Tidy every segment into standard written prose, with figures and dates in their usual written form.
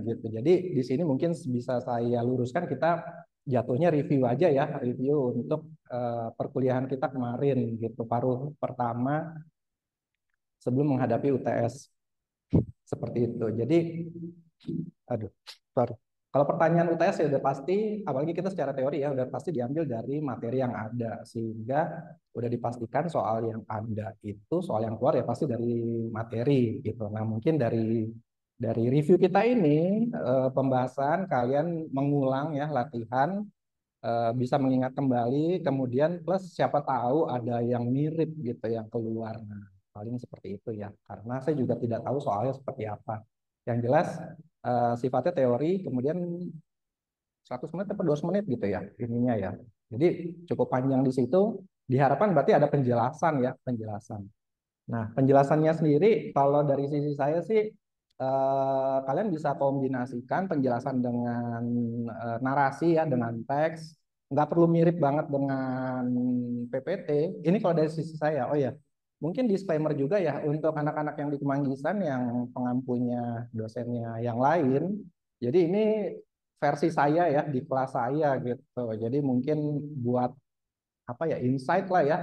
gitu. Jadi di sini mungkin bisa saya luruskan, kita jatuhnya review aja ya, review untuk perkuliahan kita kemarin gitu, paruh pertama sebelum menghadapi UTS seperti itu. Jadi, aduh, sorry. Kalau pertanyaan UTS ya udah pasti, apalagi kita secara teori ya udah pasti diambil dari materi yang ada, sehingga udah dipastikan soal yang ada itu, soal yang keluar ya pasti dari materi gitu. Nah mungkin dari review kita ini, pembahasan kalian mengulang ya latihan, bisa mengingat kembali, kemudian plus siapa tahu ada yang mirip gitu yang keluar. Nah, paling seperti itu ya, karena saya juga tidak tahu soalnya seperti apa. Yang jelas sifatnya teori, kemudian 100 menit atau 200 menit gitu ya ininya ya. Jadi cukup panjang di situ. Diharapkan berarti ada penjelasan ya, penjelasan. Nah, penjelasannya sendiri kalau dari sisi saya sih, kalian bisa kombinasikan penjelasan dengan narasi ya, dengan teks. Nggak perlu mirip banget dengan PPT. Ini kalau dari sisi saya. Oh ya, mungkin disclaimer juga ya untuk anak-anak yang di Kemanggisan yang pengampunya dosennya yang lain. Jadi ini versi saya ya di kelas saya gitu. Jadi mungkin buat apa ya, insight lah ya.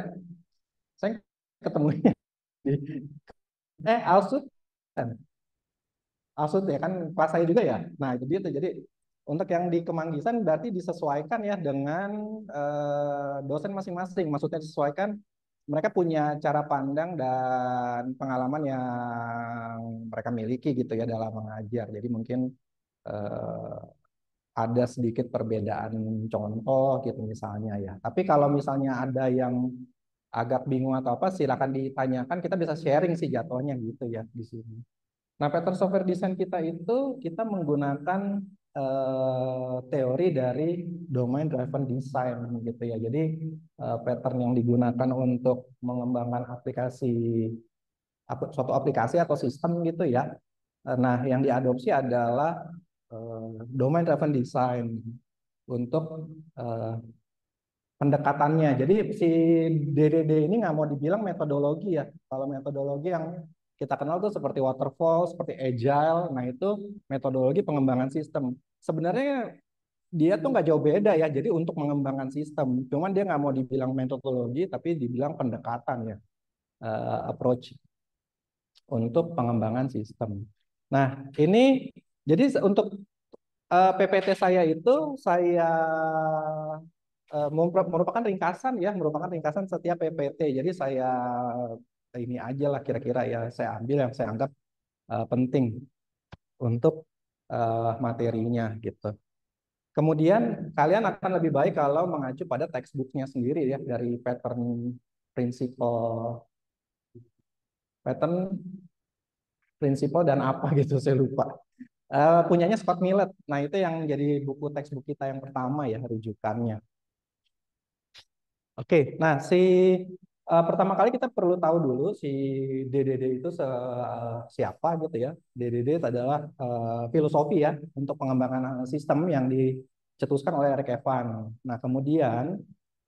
Saya ketemunya di Alsut kan, Alsut ya kan kelas saya juga ya. Nah itu dia tuh. Jadi untuk yang di Kemanggisan berarti disesuaikan ya dengan dosen masing-masing. Maksudnya disesuaikan, mereka punya cara pandang dan pengalaman yang mereka miliki gitu ya dalam mengajar. Jadi mungkin eh, ada sedikit perbedaan contoh gitu misalnya ya. Tapi kalau misalnya ada yang agak bingung atau apa, silakan ditanyakan. Kita bisa sharing sih jatuhnya gitu ya di sini. Nah, pattern software design kita itu kita menggunakan teori dari domain driven design gitu ya. Jadi pattern yang digunakan untuk mengembangkan suatu aplikasi atau sistem gitu ya. Nah, yang diadopsi adalah domain driven design untuk eh, pendekatannya. Jadi si DDD ini nggak mau dibilang metodologi ya. Kalau metodologi yang kita kenal tuh seperti waterfall, seperti agile, nah itu metodologi pengembangan sistem. Sebenarnya dia tuh nggak jauh beda ya. Jadi untuk mengembangkan sistem, cuman dia nggak mau dibilang metodologi, tapi dibilang pendekatan ya, approach untuk pengembangan sistem. Nah ini jadi untuk PPT saya itu saya merupakan ringkasan setiap PPT. Jadi saya ini aja lah kira-kira ya saya ambil yang saya anggap penting untuk materinya gitu. Kemudian kalian akan lebih baik kalau mengacu pada textbooknya sendiri ya, dari principle pattern principle dan apa gitu saya lupa. Punyanya Scott Millett. Nah itu yang jadi buku textbook kita yang pertama ya rujukannya. Oke, nah pertama kali kita perlu tahu dulu si DDD itu siapa gitu ya. DDD itu adalah filosofi ya untuk pengembangan sistem yang dicetuskan oleh Eric Evan. Nah, kemudian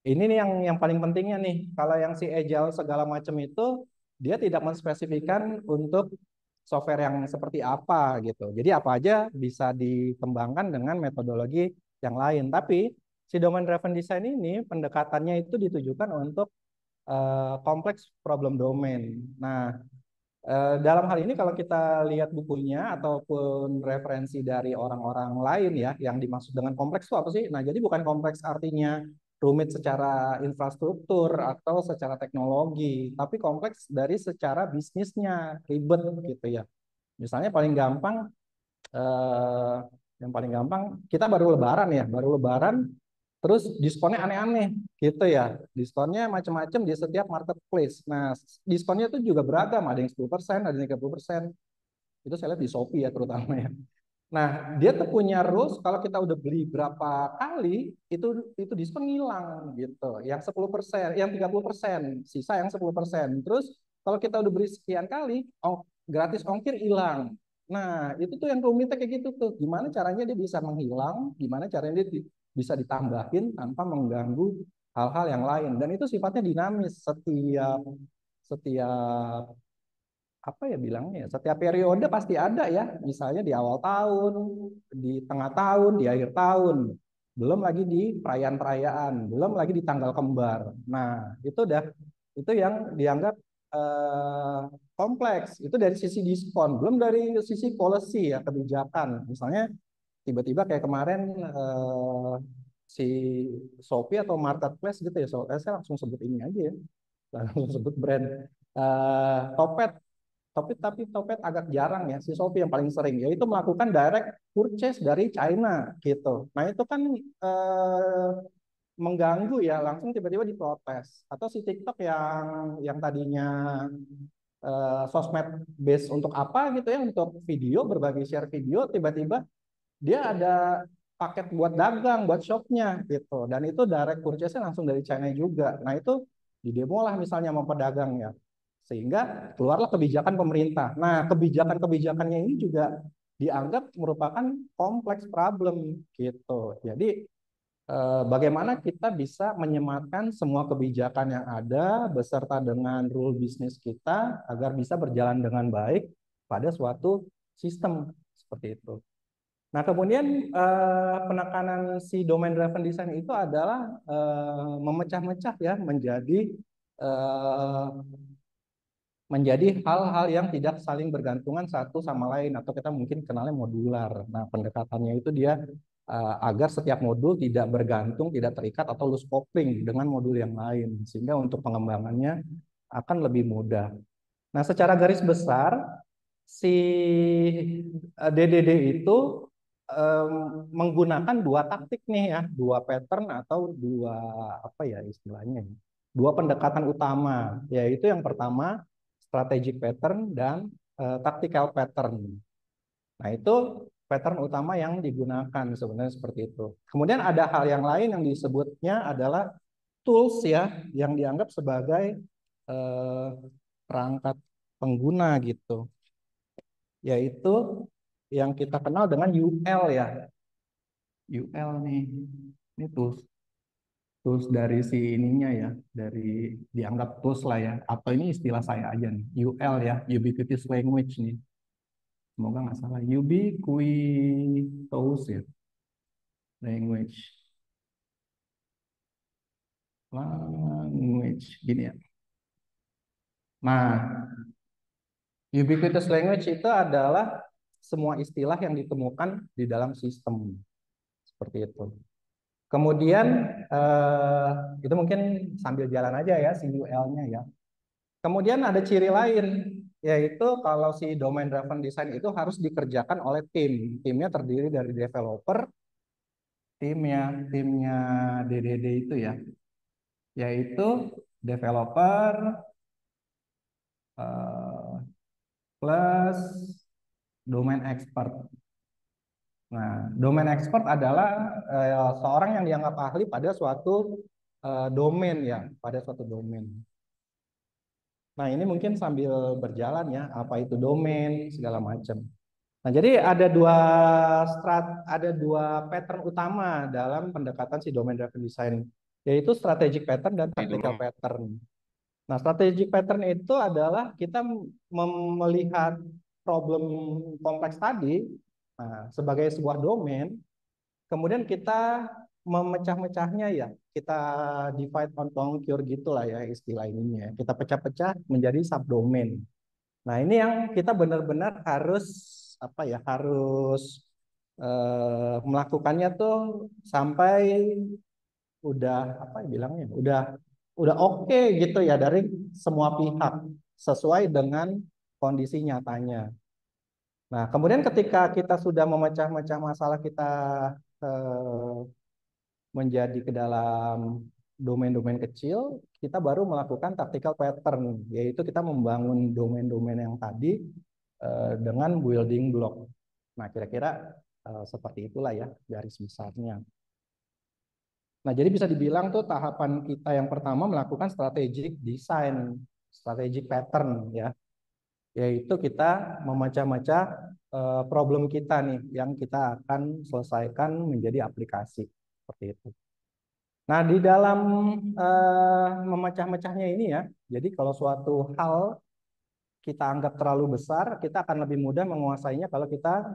ini nih yang paling pentingnya nih. Kalau yang si Agile segala macam itu dia tidak menspesifikkan untuk software yang seperti apa gitu. Jadi apa aja bisa dikembangkan dengan metodologi yang lain. Tapi si domain driven design ini pendekatannya itu ditujukan untuk kompleks problem domain. Nah, dalam hal ini kalau kita lihat bukunya ataupun referensi dari orang-orang lain ya, yang dimaksud dengan kompleks itu apa sih? Nah, jadi bukan kompleks artinya rumit secara infrastruktur atau secara teknologi, tapi kompleks dari secara bisnisnya, ribet gitu ya. Misalnya paling gampang, eh, yang paling gampang kita baru lebaran, terus diskonnya aneh-aneh gitu ya. Diskonnya macam-macam di setiap marketplace. Nah, diskonnya itu juga beragam, ada yang 10%, ada yang 30%. Itu saya lihat di Shopee ya terutama ya. Nah, dia tuh punya rules kalau kita udah beli berapa kali itu diskon hilang gitu. Yang 10%, yang 30%, sisa yang 10%. Terus kalau kita udah beli sekian kali, gratis ongkir hilang. Nah, itu tuh yang rumitnya kayak gitu tuh. Gimana caranya dia bisa menghilang, gimana caranya dia bisa ditambahin tanpa mengganggu hal-hal yang lain. Dan itu sifatnya dinamis setiap setiap apa ya bilangnya ya, setiap periode pasti ada ya, misalnya di awal tahun, di tengah tahun, di akhir tahun, belum lagi di perayaan-perayaan, belum lagi di tanggal kembar. Nah, itu udah itu yang dianggap eh, kompleks. Itu dari sisi diskon, belum dari sisi policy ya, kebijakan. Misalnya tiba-tiba kayak kemarin si Shopee atau marketplace gitu ya, so, saya langsung sebut ini aja ya, langsung sebut brand Topet. Tapi Topet agak jarang ya, si Shopee yang paling sering yaitu melakukan direct purchase dari China gitu. Nah itu kan mengganggu ya, langsung tiba-tiba diprotes. Atau si TikTok yang tadinya sosmed base untuk apa gitu ya, untuk video, berbagi share video, tiba-tiba dia ada paket buat dagang, buat shopnya gitu. Dan itu direct purchase-nya langsung dari China juga. Nah itu didemo lah misalnya sama pedagang ya. Sehingga keluarlah kebijakan pemerintah. Nah kebijakan-kebijakannya ini juga dianggap merupakan kompleks problem gitu. Jadi bagaimana kita bisa menyematkan semua kebijakan yang ada beserta dengan rule bisnis kita agar bisa berjalan dengan baik pada suatu sistem seperti itu. Nah, kemudian penekanan si domain driven design itu adalah memecah-mecah ya eh, menjadi hal-hal yang tidak saling bergantungan satu sama lain atau kita mungkin kenalnya modular. Nah, pendekatannya itu dia agar setiap modul tidak bergantung, tidak terikat atau loose coupling dengan modul yang lain sehingga untuk pengembangannya akan lebih mudah. Nah, secara garis besar si DDD itu menggunakan dua taktik nih ya, dua pattern atau dua apa ya istilahnya, dua pendekatan utama, yaitu yang pertama strategic pattern dan tactical pattern. Nah itu pattern utama yang digunakan sebenarnya seperti itu. Kemudian ada hal yang lain yang disebutnya adalah tools ya, yang dianggap sebagai eh, perangkat pengguna gitu, yaitu yang kita kenal dengan UL ya. UL nih, ini tools tools dari si ininya ya, dari dianggap tools lah ya, atau ini istilah saya aja nih, UL ya, ubiquitous language nih, semoga nggak salah, ubiquitous ya, language, gini ya. Nah, ubiquitous language itu adalah semua istilah yang ditemukan di dalam sistem seperti itu. Kemudian eh, itu mungkin sambil jalan aja ya si UL-nya ya. Kemudian ada ciri lain, yaitu kalau si domain driven design itu harus dikerjakan oleh tim. Timnya terdiri dari developer, timnya DDD itu ya, yaitu developer eh, plus domain expert. Nah, domain expert adalah seorang yang dianggap ahli pada suatu domain ya, pada suatu domain. Nah, ini mungkin sambil berjalan ya, apa itu domain segala macam. Nah, jadi ada dua pattern utama dalam pendekatan si domain driven design, yaitu strategic pattern dan tactical pattern. Nah, strategic pattern itu adalah kita melihat problem kompleks tadi sebagai sebuah domain, kemudian kita memecah-mecahnya ya, kita divide and conquer gitulah ya istilah ininya. Kita pecah-pecah menjadi subdomain. Nah, ini yang kita benar-benar harus apa ya, harus melakukannya tuh sampai udah apa ya bilangnya, udah oke gitu ya dari semua pihak sesuai dengan kondisi nyatanya. Nah, kemudian ketika kita sudah memecah-mecah masalah kita eh, menjadi ke dalam domain-domain kecil, kita baru melakukan tactical pattern, yaitu kita membangun domain-domain yang tadi dengan building block. Nah, kira-kira seperti itulah ya garis besarnya. Nah, jadi bisa dibilang tuh tahapan kita yang pertama melakukan strategic design, strategic pattern ya, yaitu kita memecah-mecah problem kita nih yang kita akan selesaikan menjadi aplikasi seperti itu. Nah, di dalam memecah-mecahnya ini ya, jadi kalau suatu hal kita anggap terlalu besar, kita akan lebih mudah menguasainya kalau kita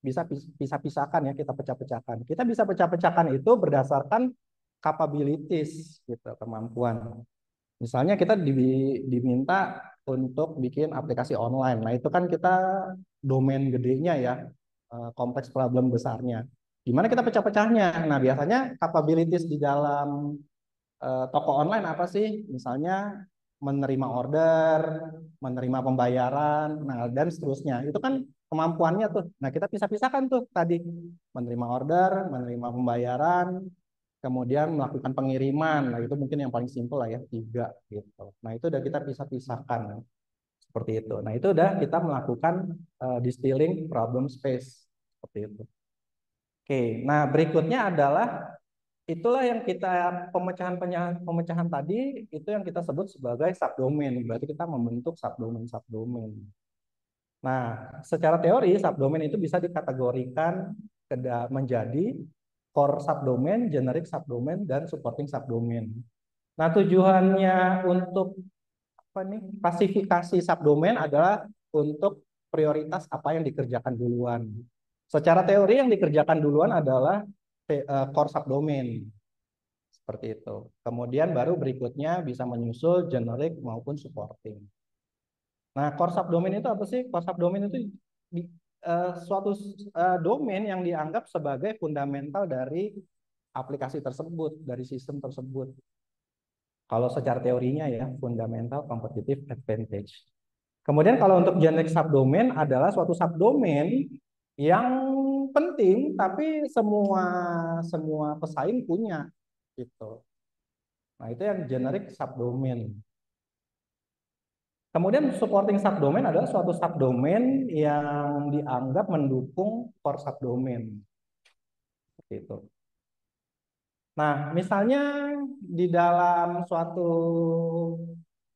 bisa pisah-pisahkan ya, kita pecah-pecahkan. Kita bisa pecah-pecahkan itu berdasarkan capabilities gitu, kemampuan. Misalnya kita diminta untuk bikin aplikasi online. Nah, itu kan kita domain gedenya ya, kompleks problem besarnya. Gimana kita pecah-pecahnya? Nah, biasanya capabilities di dalam toko online apa sih? Misalnya menerima order, menerima pembayaran, nah dan seterusnya. Itu kan kemampuannya tuh. Nah, kita pisah-pisahkan tuh tadi menerima order, menerima pembayaran, kemudian melakukan pengiriman. Nah, itu mungkin yang paling simpel lah ya, 3 gitu. Nah, itu udah kita pisah-pisahkan seperti itu. Nah, itu udah kita melakukan distilling problem space seperti itu. Oke, nah berikutnya adalah itulah yang kita pemecahan tadi itu yang kita sebut sebagai subdomain. Berarti kita membentuk subdomain. Nah, secara teori subdomain itu bisa dikategorikan menjadi core subdomain, generic subdomain, dan supporting subdomain. Nah, tujuannya untuk apa nih? Klasifikasi subdomain adalah untuk prioritas apa yang dikerjakan duluan. Secara teori yang dikerjakan duluan adalah core subdomain. Seperti itu. Kemudian baru berikutnya bisa menyusul generic maupun supporting. Nah, core subdomain itu apa sih? Core subdomain itu suatu domain yang dianggap sebagai fundamental dari aplikasi tersebut, dari sistem tersebut. Kalau secara teorinya ya, fundamental competitive advantage. Kemudian kalau untuk generic subdomain adalah suatu subdomain yang penting tapi semua semua pesaing punya gitu. Nah, itu yang generic subdomain. Kemudian supporting subdomain adalah suatu subdomain yang dianggap mendukung core subdomain. Seperti itu. Nah, misalnya di dalam suatu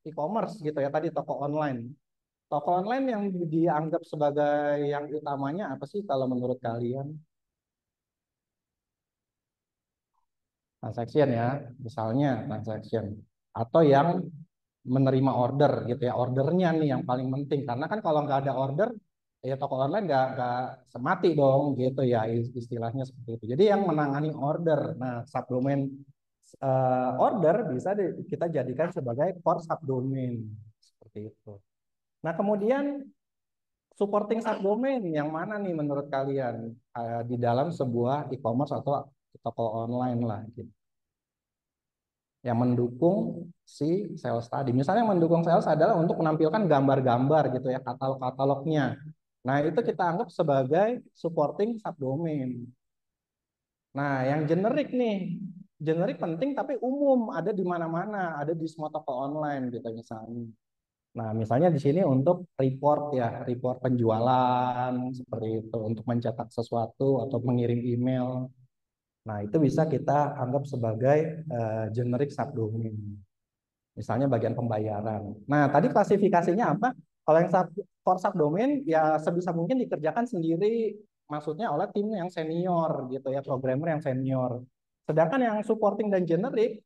e-commerce gitu ya, tadi toko online. Toko online yang dianggap sebagai yang utamanya apa sih kalau menurut kalian? Transaction ya, misalnya transaction. Atau yang menerima order gitu ya, ordernya nih yang paling penting karena kan kalau nggak ada order ya toko online nggak semati dong gitu ya, istilahnya seperti itu. Jadi yang menangani order, nah subdomain order bisa kita jadikan sebagai core subdomain seperti itu. Nah, kemudian supporting subdomain yang mana nih menurut kalian di dalam sebuah e-commerce atau toko online lah gitu, yang mendukung si sales tadi. Misalnya yang mendukung sales adalah untuk menampilkan gambar-gambar gitu ya, katalog-katalognya. Nah, itu kita anggap sebagai supporting subdomain. Nah, yang generik nih, generik penting tapi umum, ada di mana-mana, ada di semua toko online gitu misalnya. Nah, misalnya di sini untuk report ya, report penjualan seperti itu, untuk mencetak sesuatu atau mengirim email. Nah, itu bisa kita anggap sebagai generic subdomain. Misalnya bagian pembayaran. Nah, tadi klasifikasinya apa? Kalau yang core subdomain ya sebisa mungkin dikerjakan sendiri, maksudnya oleh tim yang senior gitu ya, programmer yang senior. Sedangkan yang supporting dan generic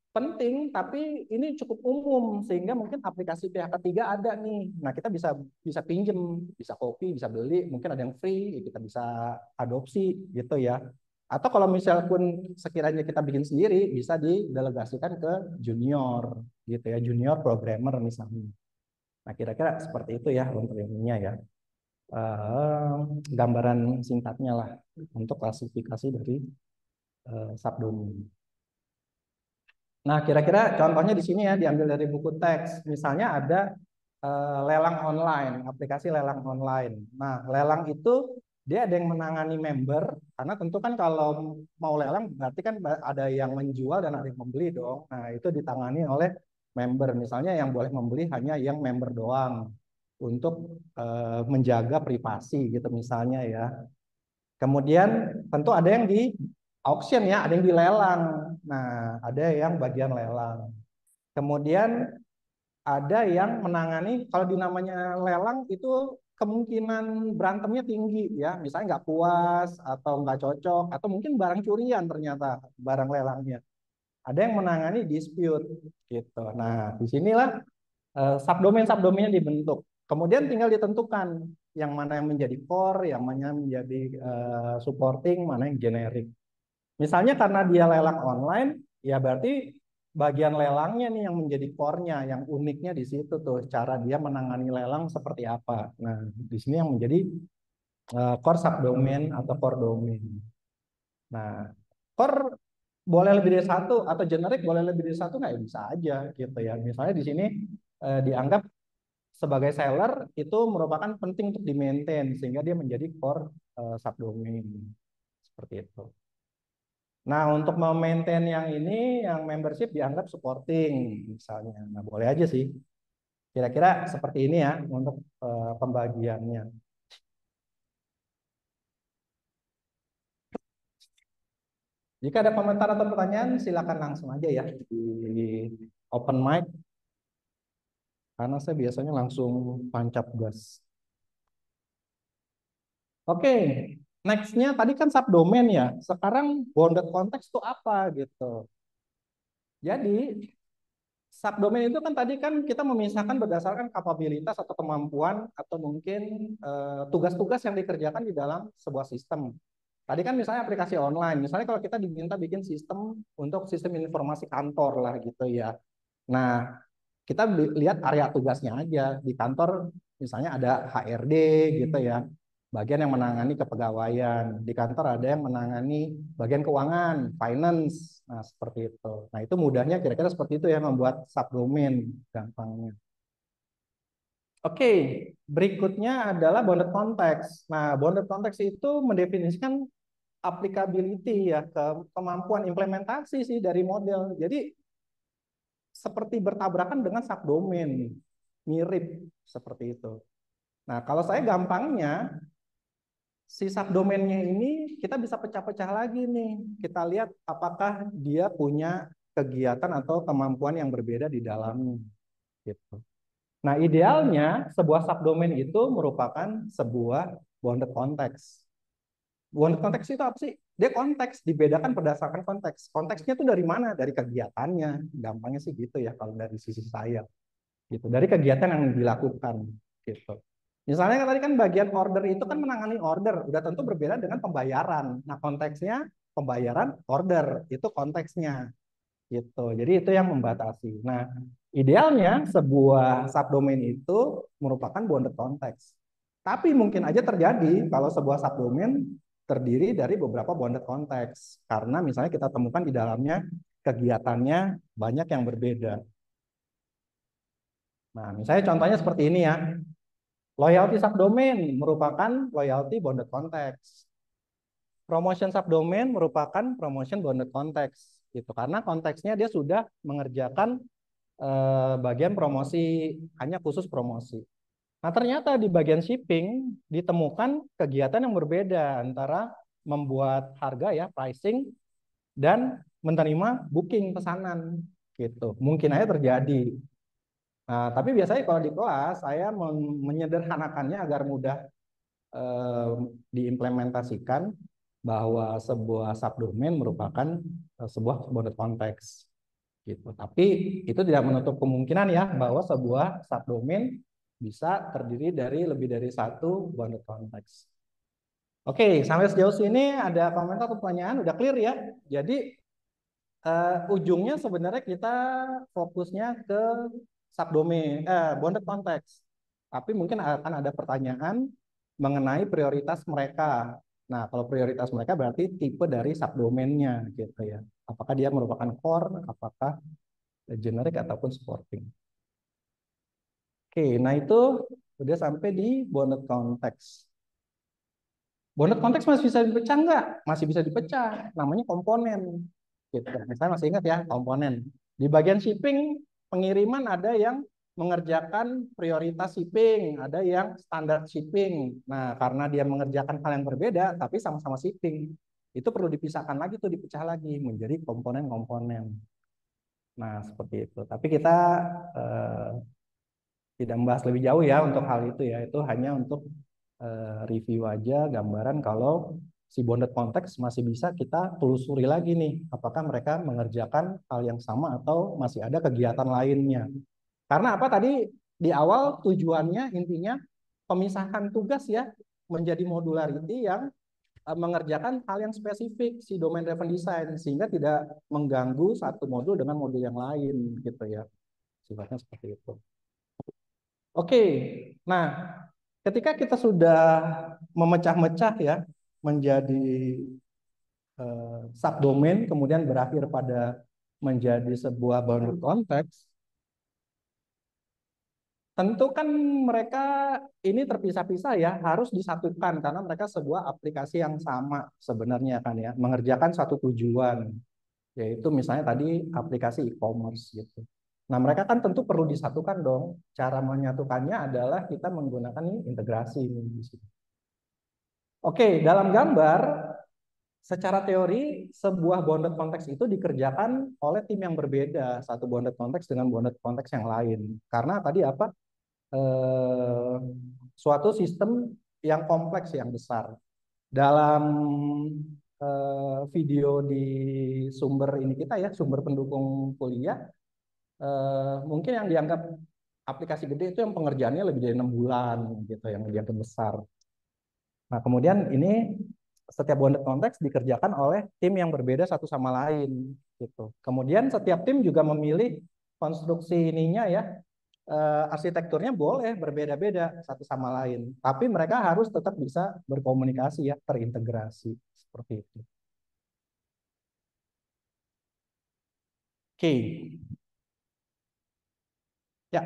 penting, tapi ini cukup umum sehingga mungkin aplikasi pihak ketiga ada nih. Nah, kita bisa bisa pinjem, bisa copy, bisa beli, mungkin ada yang free, ya kita bisa adopsi gitu ya. Atau kalau misalnya pun sekiranya kita bikin sendiri, bisa didelegasikan ke junior gitu ya, junior programmer misalnya. Nah, kira-kira seperti itu ya untuk ininya ya. Gambaran singkatnya lah untuk klasifikasi dari subdomain. Nah, kira-kira contohnya di sini ya, diambil dari buku teks. Misalnya ada lelang online, aplikasi lelang online. Nah, lelang itu dia ada yang menangani member, karena tentu kan kalau mau lelang berarti kan ada yang menjual dan ada yang membeli dong. Nah, itu ditangani oleh member. Misalnya yang boleh membeli hanya yang member doang untuk menjaga privasi gitu misalnya ya. Kemudian tentu ada yang di auction ya, ada yang di lelang. Nah, ada yang bagian lelang. Kemudian ada yang menangani kalau di namanya lelang itu kemungkinan berantemnya tinggi ya. Misalnya nggak puas atau nggak cocok atau mungkin barang curian ternyata barang lelangnya. Ada yang menangani dispute gitu. Nah, disinilah Subdomain-subdomainnya dibentuk. Kemudian tinggal ditentukan yang mana yang menjadi core, yang mana yang menjadi supporting, mana yang generik. Misalnya karena dia lelang online, ya berarti bagian lelangnya nih yang menjadi core-nya, yang uniknya di situ tuh, cara dia menangani lelang seperti apa. Nah, di sini yang menjadi core subdomain atau core domain. Nah, core boleh lebih dari satu atau generik boleh lebih dari satu nggak? Ya bisa aja gitu ya. Misalnya di sini dianggap sebagai seller itu merupakan penting untuk di-maintain sehingga dia menjadi core subdomain seperti itu. Nah, untuk memaintain yang ini, yang membership dianggap supporting misalnya. Nah, boleh aja sih. Kira-kira seperti ini ya untuk pembagiannya. Jika ada komentar atau pertanyaan, silakan langsung aja ya di open mic, karena saya biasanya langsung tancap gas. Oke, nextnya tadi kan subdomain ya. Sekarang bounded context itu apa gitu. Jadi subdomain itu kan tadi kan kita memisahkan berdasarkan kapabilitas atau kemampuan atau mungkin tugas-tugas yang dikerjakan di dalam sebuah sistem. Tadi kan misalnya aplikasi online, misalnya kalau kita diminta bikin sistem untuk sistem informasi kantor lah gitu ya. Nah, kita lihat area tugasnya aja di kantor, misalnya ada HRD gitu ya, bagian yang menangani kepegawaian. Di kantor ada yang menangani bagian keuangan, finance. Nah, seperti itu. Nah, itu mudahnya kira-kira seperti itu ya membuat subdomain gampangnya. Oke, berikutnya adalah bounded context. Nah, bounded context itu mendefinisikan applicability ya, kemampuan implementasi sih dari model. Jadi seperti bertabrakan dengan subdomain, mirip seperti itu. Nah, kalau saya gampangnya, si subdomainnya ini kita bisa pecah-pecah lagi nih. Kita lihat apakah dia punya kegiatan atau kemampuan yang berbeda di dalamnya. Gitu. Nah, idealnya sebuah subdomain itu merupakan sebuah bounded context. Bounded context itu apa sih? Dia konteks, dibedakan berdasarkan konteks. Konteksnya itu dari mana? Dari kegiatannya. Gampangnya sih gitu ya kalau dari sisi saya. Gitu, dari kegiatan yang dilakukan gitu. Misalnya tadi kan bagian order itu kan menangani order, udah tentu berbeda dengan pembayaran. Nah, konteksnya pembayaran order itu konteksnya gitu. Jadi itu yang membatasi. Nah, idealnya sebuah subdomain itu merupakan bounded context. Tapi mungkin aja terjadi kalau sebuah subdomain terdiri dari beberapa bounded context karena misalnya kita temukan di dalamnya kegiatannya banyak yang berbeda. Nah, misalnya contohnya seperti ini ya. Loyalty subdomain merupakan loyalty bounded context. Promotion subdomain merupakan promotion bounded context. Gitu. Karena konteksnya dia sudah mengerjakan bagian promosi, hanya khusus promosi. Nah, ternyata di bagian shipping ditemukan kegiatan yang berbeda antara membuat harga ya, pricing, dan menerima booking pesanan. Gitu. Mungkin aja terjadi. Nah, tapi biasanya kalau di kelas saya menyederhanakannya agar mudah eh, diimplementasikan bahwa sebuah subdomain merupakan sebuah bounded context gitu. Tapi itu tidak menutup kemungkinan ya bahwa sebuah subdomain bisa terdiri dari lebih dari satu bounded context. Oke, sampai sejauh sini ada komentar atau pertanyaan? Udah clear ya? Jadi ujungnya sebenarnya kita fokusnya ke subdomain, bounded context. Tapi mungkin akan ada pertanyaan mengenai prioritas mereka. Nah, kalau prioritas mereka berarti tipe dari subdomainnya gitu ya. Apakah dia merupakan core, apakah generic ataupun supporting. Oke, nah itu udah sampai di bounded context. Bounded context masih bisa dipecah nggak? Masih bisa dipecah, namanya komponen. Gitu. Saya masih ingat ya, komponen. Di bagian shipping, pengiriman ada yang mengerjakan prioritas shipping, ada yang standar shipping. Nah, karena dia mengerjakan hal yang berbeda, tapi sama-sama shipping, itu perlu dipisahkan lagi tuh, dipecah lagi menjadi komponen-komponen. Nah, seperti itu. Tapi kita eh, tidak membahas lebih jauh ya untuk hal itu ya. Itu hanya untuk review aja gambaran kalau si bonded context masih bisa kita telusuri lagi nih apakah mereka mengerjakan hal yang sama atau masih ada kegiatan lainnya Karena apa tadi di awal tujuannya intinya pemisahan tugas ya menjadi modularity yang mengerjakan hal yang spesifik si domain driven design sehingga tidak mengganggu satu modul dengan modul yang lain gitu ya. Sifatnya seperti itu. Oke. Nah, ketika kita sudah memecah-mecah ya menjadi subdomain kemudian berakhir pada menjadi sebuah bounded context, tentu kan mereka ini terpisah-pisah ya, harus disatukan karena mereka sebuah aplikasi yang sama sebenarnya kan ya, mengerjakan satu tujuan, yaitu misalnya tadi aplikasi e-commerce gitu. Nah, mereka kan tentu perlu disatukan dong. Cara menyatukannya adalah kita menggunakan ini integrasi ini di sini. Oke, dalam gambar secara teori sebuah bounded context itu dikerjakan oleh tim yang berbeda, satu bounded context dengan bounded context yang lain. Karena tadi apa? Suatu sistem yang kompleks yang besar. Dalam video di sumber ini kita ya, sumber pendukung kuliah, mungkin yang dianggap aplikasi gede itu yang pengerjaannya lebih dari 6 bulan gitu, yang dianggap besar. Nah, kemudian ini setiap bounded context dikerjakan oleh tim yang berbeda satu sama lain gitu. Kemudian setiap tim juga memilih konstruksi ininya ya, arsitekturnya boleh berbeda-beda satu sama lain, tapi mereka harus tetap bisa berkomunikasi ya, terintegrasi seperti itu. Oke, ya.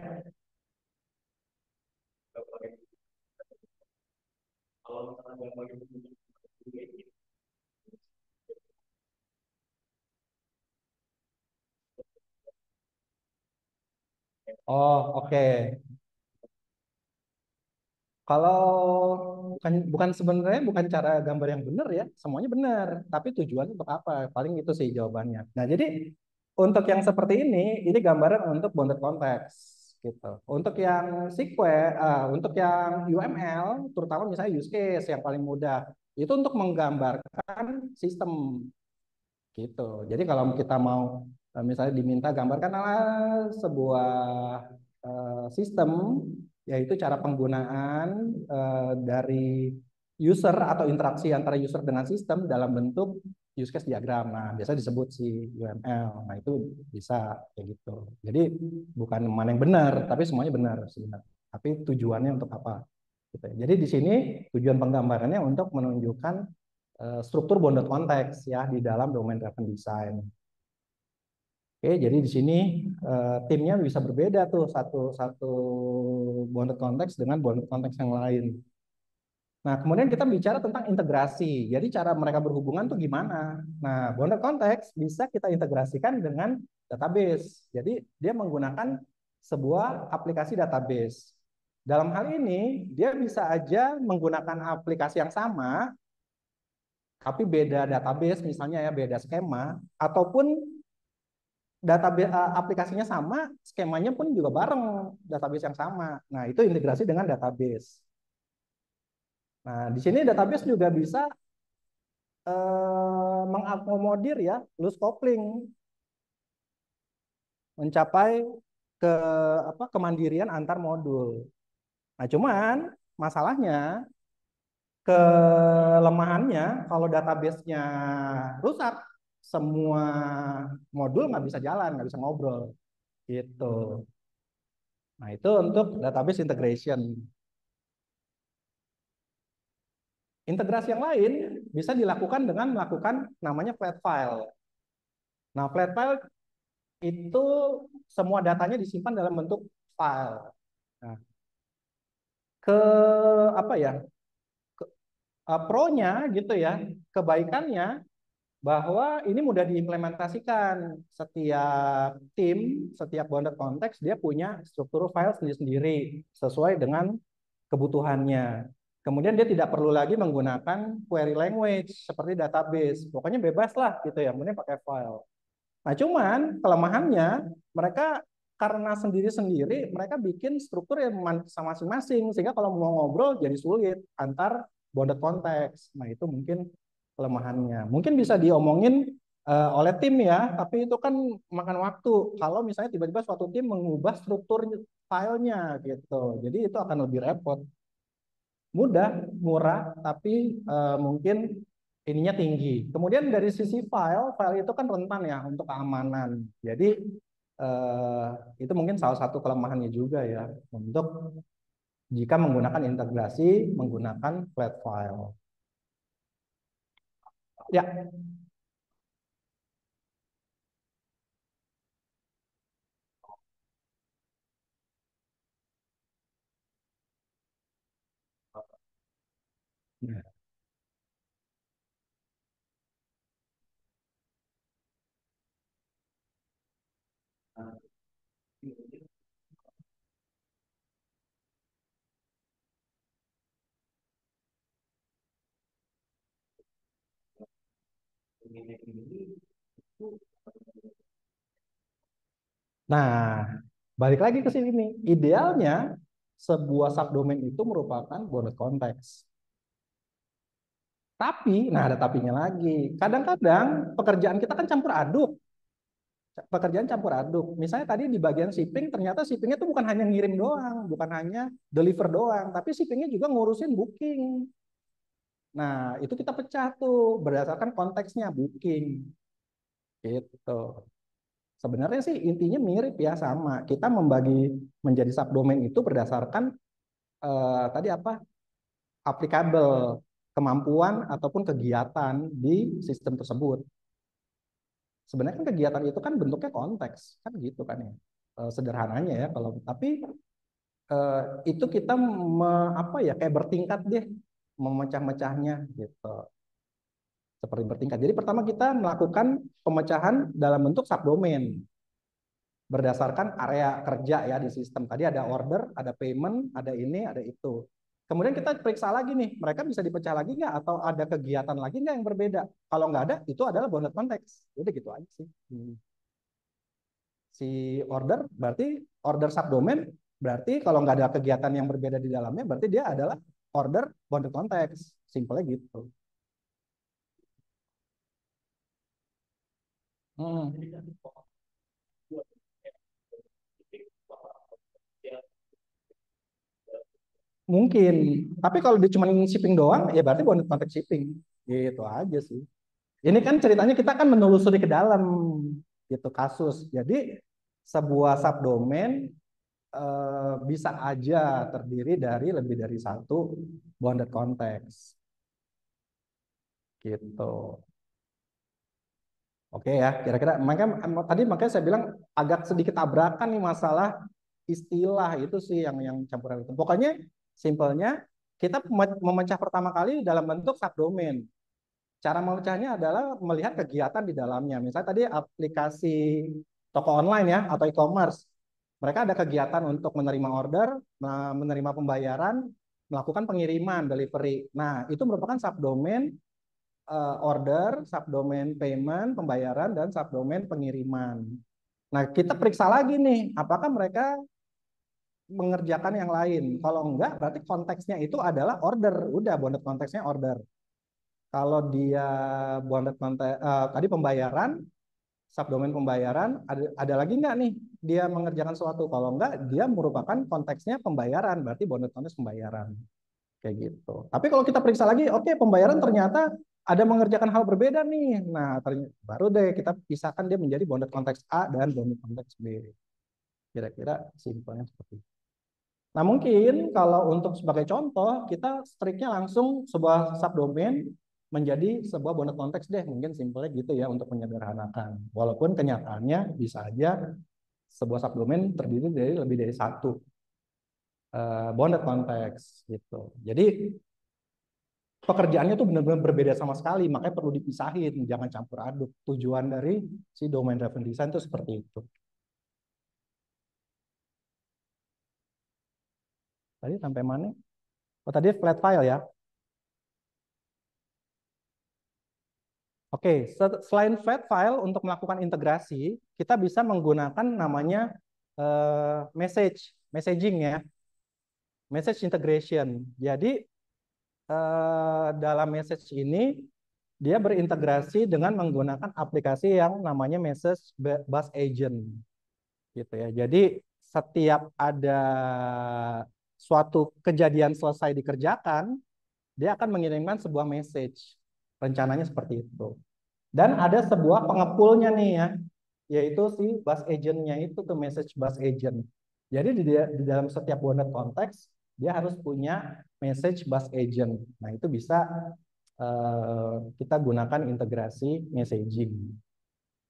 Oh, oke. Kalau bukan sebenarnya bukan cara gambar yang benar ya, semuanya benar, tapi tujuannya untuk apa? Paling itu sih jawabannya. Nah, jadi untuk yang seperti ini gambaran untuk bounded context gitu. Untuk yang SQL, untuk yang UML, terutama misalnya use case yang paling mudah, itu untuk menggambarkan sistem gitu. Jadi kalau kita mau misalnya diminta gambarkan sebuah sistem, yaitu cara penggunaan dari user atau interaksi antara user dengan sistem dalam bentuk use case diagram. Nah, biasa disebut si UML. Nah, itu bisa kayak gitu. Jadi bukan mana yang benar, tapi semuanya benar sebenarnya. Tapi tujuannya untuk apa? Gitu. Jadi di sini tujuan penggambarannya untuk menunjukkan struktur bounded context ya di dalam domain driven design. Oke, jadi di sini timnya bisa berbeda tuh satu satu bounded context dengan bounded context yang lain. Nah, kemudian kita bicara tentang integrasi. Jadi cara mereka berhubungan tuh gimana? Nah, bounded context bisa kita integrasikan dengan database. Jadi dia menggunakan sebuah aplikasi database. Dalam hal ini, dia bisa aja menggunakan aplikasi yang sama, tapi beda database misalnya ya, beda skema, ataupun database aplikasinya sama, skemanya pun juga bareng database yang sama. Nah, itu integrasi dengan database. Nah, di sini database juga bisa mengakomodir ya loose coupling, mencapai ke kemandirian antar modul. Nah, cuman masalahnya kelemahannya kalau database-nya rusak, semua modul nggak bisa jalan, nggak bisa ngobrol gitu. Nah, itu untuk database integration. Integrasi yang lain bisa dilakukan dengan melakukan namanya flat file. Nah, flat file itu semua datanya disimpan dalam bentuk file. Nah, ke apa ya? Pro-nya gitu ya, kebaikannya bahwa ini mudah diimplementasikan. Setiap tim, setiap bounded context dia punya struktur file sendiri-sendiri sesuai dengan kebutuhannya. Kemudian dia tidak perlu lagi menggunakan query language seperti database. Pokoknya bebas lah gitu ya, kemudian pakai file. Nah, cuman kelemahannya mereka karena sendiri-sendiri mereka bikin struktur yang sama masing-masing sehingga kalau mau ngobrol jadi sulit antar bounded context. Nah, itu mungkin kelemahannya. Mungkin bisa diomongin oleh tim ya, tapi itu kan makan waktu. Kalau misalnya tiba-tiba suatu tim mengubah struktur filenya gitu, jadi itu akan lebih repot. Mudah, murah, tapi mungkin ininya tinggi. Kemudian dari sisi file itu kan rentan ya untuk keamanan. Jadi eh, itu mungkin salah satu kelemahannya juga ya untuk jika menggunakan integrasi menggunakan flat file. Ya, nah balik lagi ke sini nih. Idealnya sebuah subdomain itu merupakan bounded context. Tapi, nah ada tapinya lagi. Kadang-kadang pekerjaan kita kan campur aduk. Pekerjaan campur aduk. Misalnya tadi di bagian shipping, ternyata shippingnya itu bukan hanya ngirim doang, bukan hanya deliver doang, tapi shippingnya juga ngurusin booking. Nah, itu kita pecah tuh berdasarkan konteksnya booking. Gitu. Sebenarnya sih intinya mirip ya sama. Kita membagi menjadi subdomain itu berdasarkan tadi apa? Applicable kemampuan ataupun kegiatan di sistem tersebut. Sebenarnya kan kegiatan itu kan bentuknya konteks, kan gitu kan ya. Sederhananya ya kalau tapi eh, itu kita apa ya kayak bertingkat deh memecah-mecahnya gitu. Seperti bertingkat. Jadi pertama kita melakukan pemecahan dalam bentuk subdomain berdasarkan area kerja ya di sistem. Tadi ada order, ada payment, ada ini, ada itu. Kemudian kita periksa lagi nih, mereka bisa dipecah lagi nggak atau ada kegiatan lagi nggak yang berbeda? Kalau nggak ada, itu adalah bounded context. Jadi gitu aja sih. Si order berarti order subdomain berarti kalau nggak ada kegiatan yang berbeda di dalamnya berarti dia adalah order bounded context. Simpelnya gitu. Hmm. Mungkin. Tapi kalau dia cuma shipping doang, ya berarti bounded context shipping. Gitu aja sih. Ini kan ceritanya kita kan menelusuri ke dalam gitu kasus. Jadi sebuah subdomain bisa aja terdiri dari lebih dari satu bounded context gitu. Oke ya, kira-kira makanya saya bilang agak sedikit tabrakan nih masalah istilah itu sih yang campuran itu. Pokoknya simpelnya kita memecah pertama kali dalam bentuk subdomain. Cara memecahnya adalah melihat kegiatan di dalamnya. Misalnya tadi aplikasi toko online ya atau e-commerce. Mereka ada kegiatan untuk menerima order, menerima pembayaran, melakukan pengiriman, delivery. Nah, itu merupakan subdomain order, subdomain payment, pembayaran, dan subdomain pengiriman. Nah, kita periksa lagi nih, apakah mereka mengerjakan yang lain. Kalau enggak, berarti konteksnya itu adalah order. Udah, bounded konteksnya order. Kalau dia bounded konteks, tadi pembayaran, subdomain pembayaran, ada lagi enggak nih dia mengerjakan sesuatu? Kalau enggak, dia merupakan konteksnya pembayaran, berarti bounded konteks pembayaran. Kayak gitu. Tapi kalau kita periksa lagi, oke pembayaran ternyata ada mengerjakan hal berbeda nih. Nah, baru deh kita pisahkan dia menjadi bounded konteks A dan bounded konteks B. Kira-kira simpelnya seperti itu. Nah, mungkin kalau untuk sebagai contoh, kita striknya langsung sebuah subdomain menjadi sebuah bounded konteks deh. Mungkin simpelnya gitu ya untuk menyederhanakan. Walaupun kenyataannya bisa aja sebuah subdomain terdiri dari lebih dari satu bounded konteks gitu. Jadi pekerjaannya tuh benar-benar berbeda sama sekali, makanya perlu dipisahin, jangan campur aduk. Tujuan dari si domain driven design itu seperti itu. Tadi sampai mana? Oh, tadi flat file ya. Oke, selain flat file untuk melakukan integrasi, kita bisa menggunakan namanya messaging ya, message integration. Jadi dalam message ini dia berintegrasi dengan menggunakan aplikasi yang namanya Message Bus Agent gitu ya. Jadi setiap ada suatu kejadian selesai dikerjakan, dia akan mengirimkan sebuah message. Rencananya seperti itu. Dan ada sebuah pengepulnya nih ya, yaitu si bus agent-nya itu tuh message bus agent. Jadi di dalam setiap bounded konteks dia harus punya message bus agent. Nah, itu bisa kita gunakan integrasi messaging.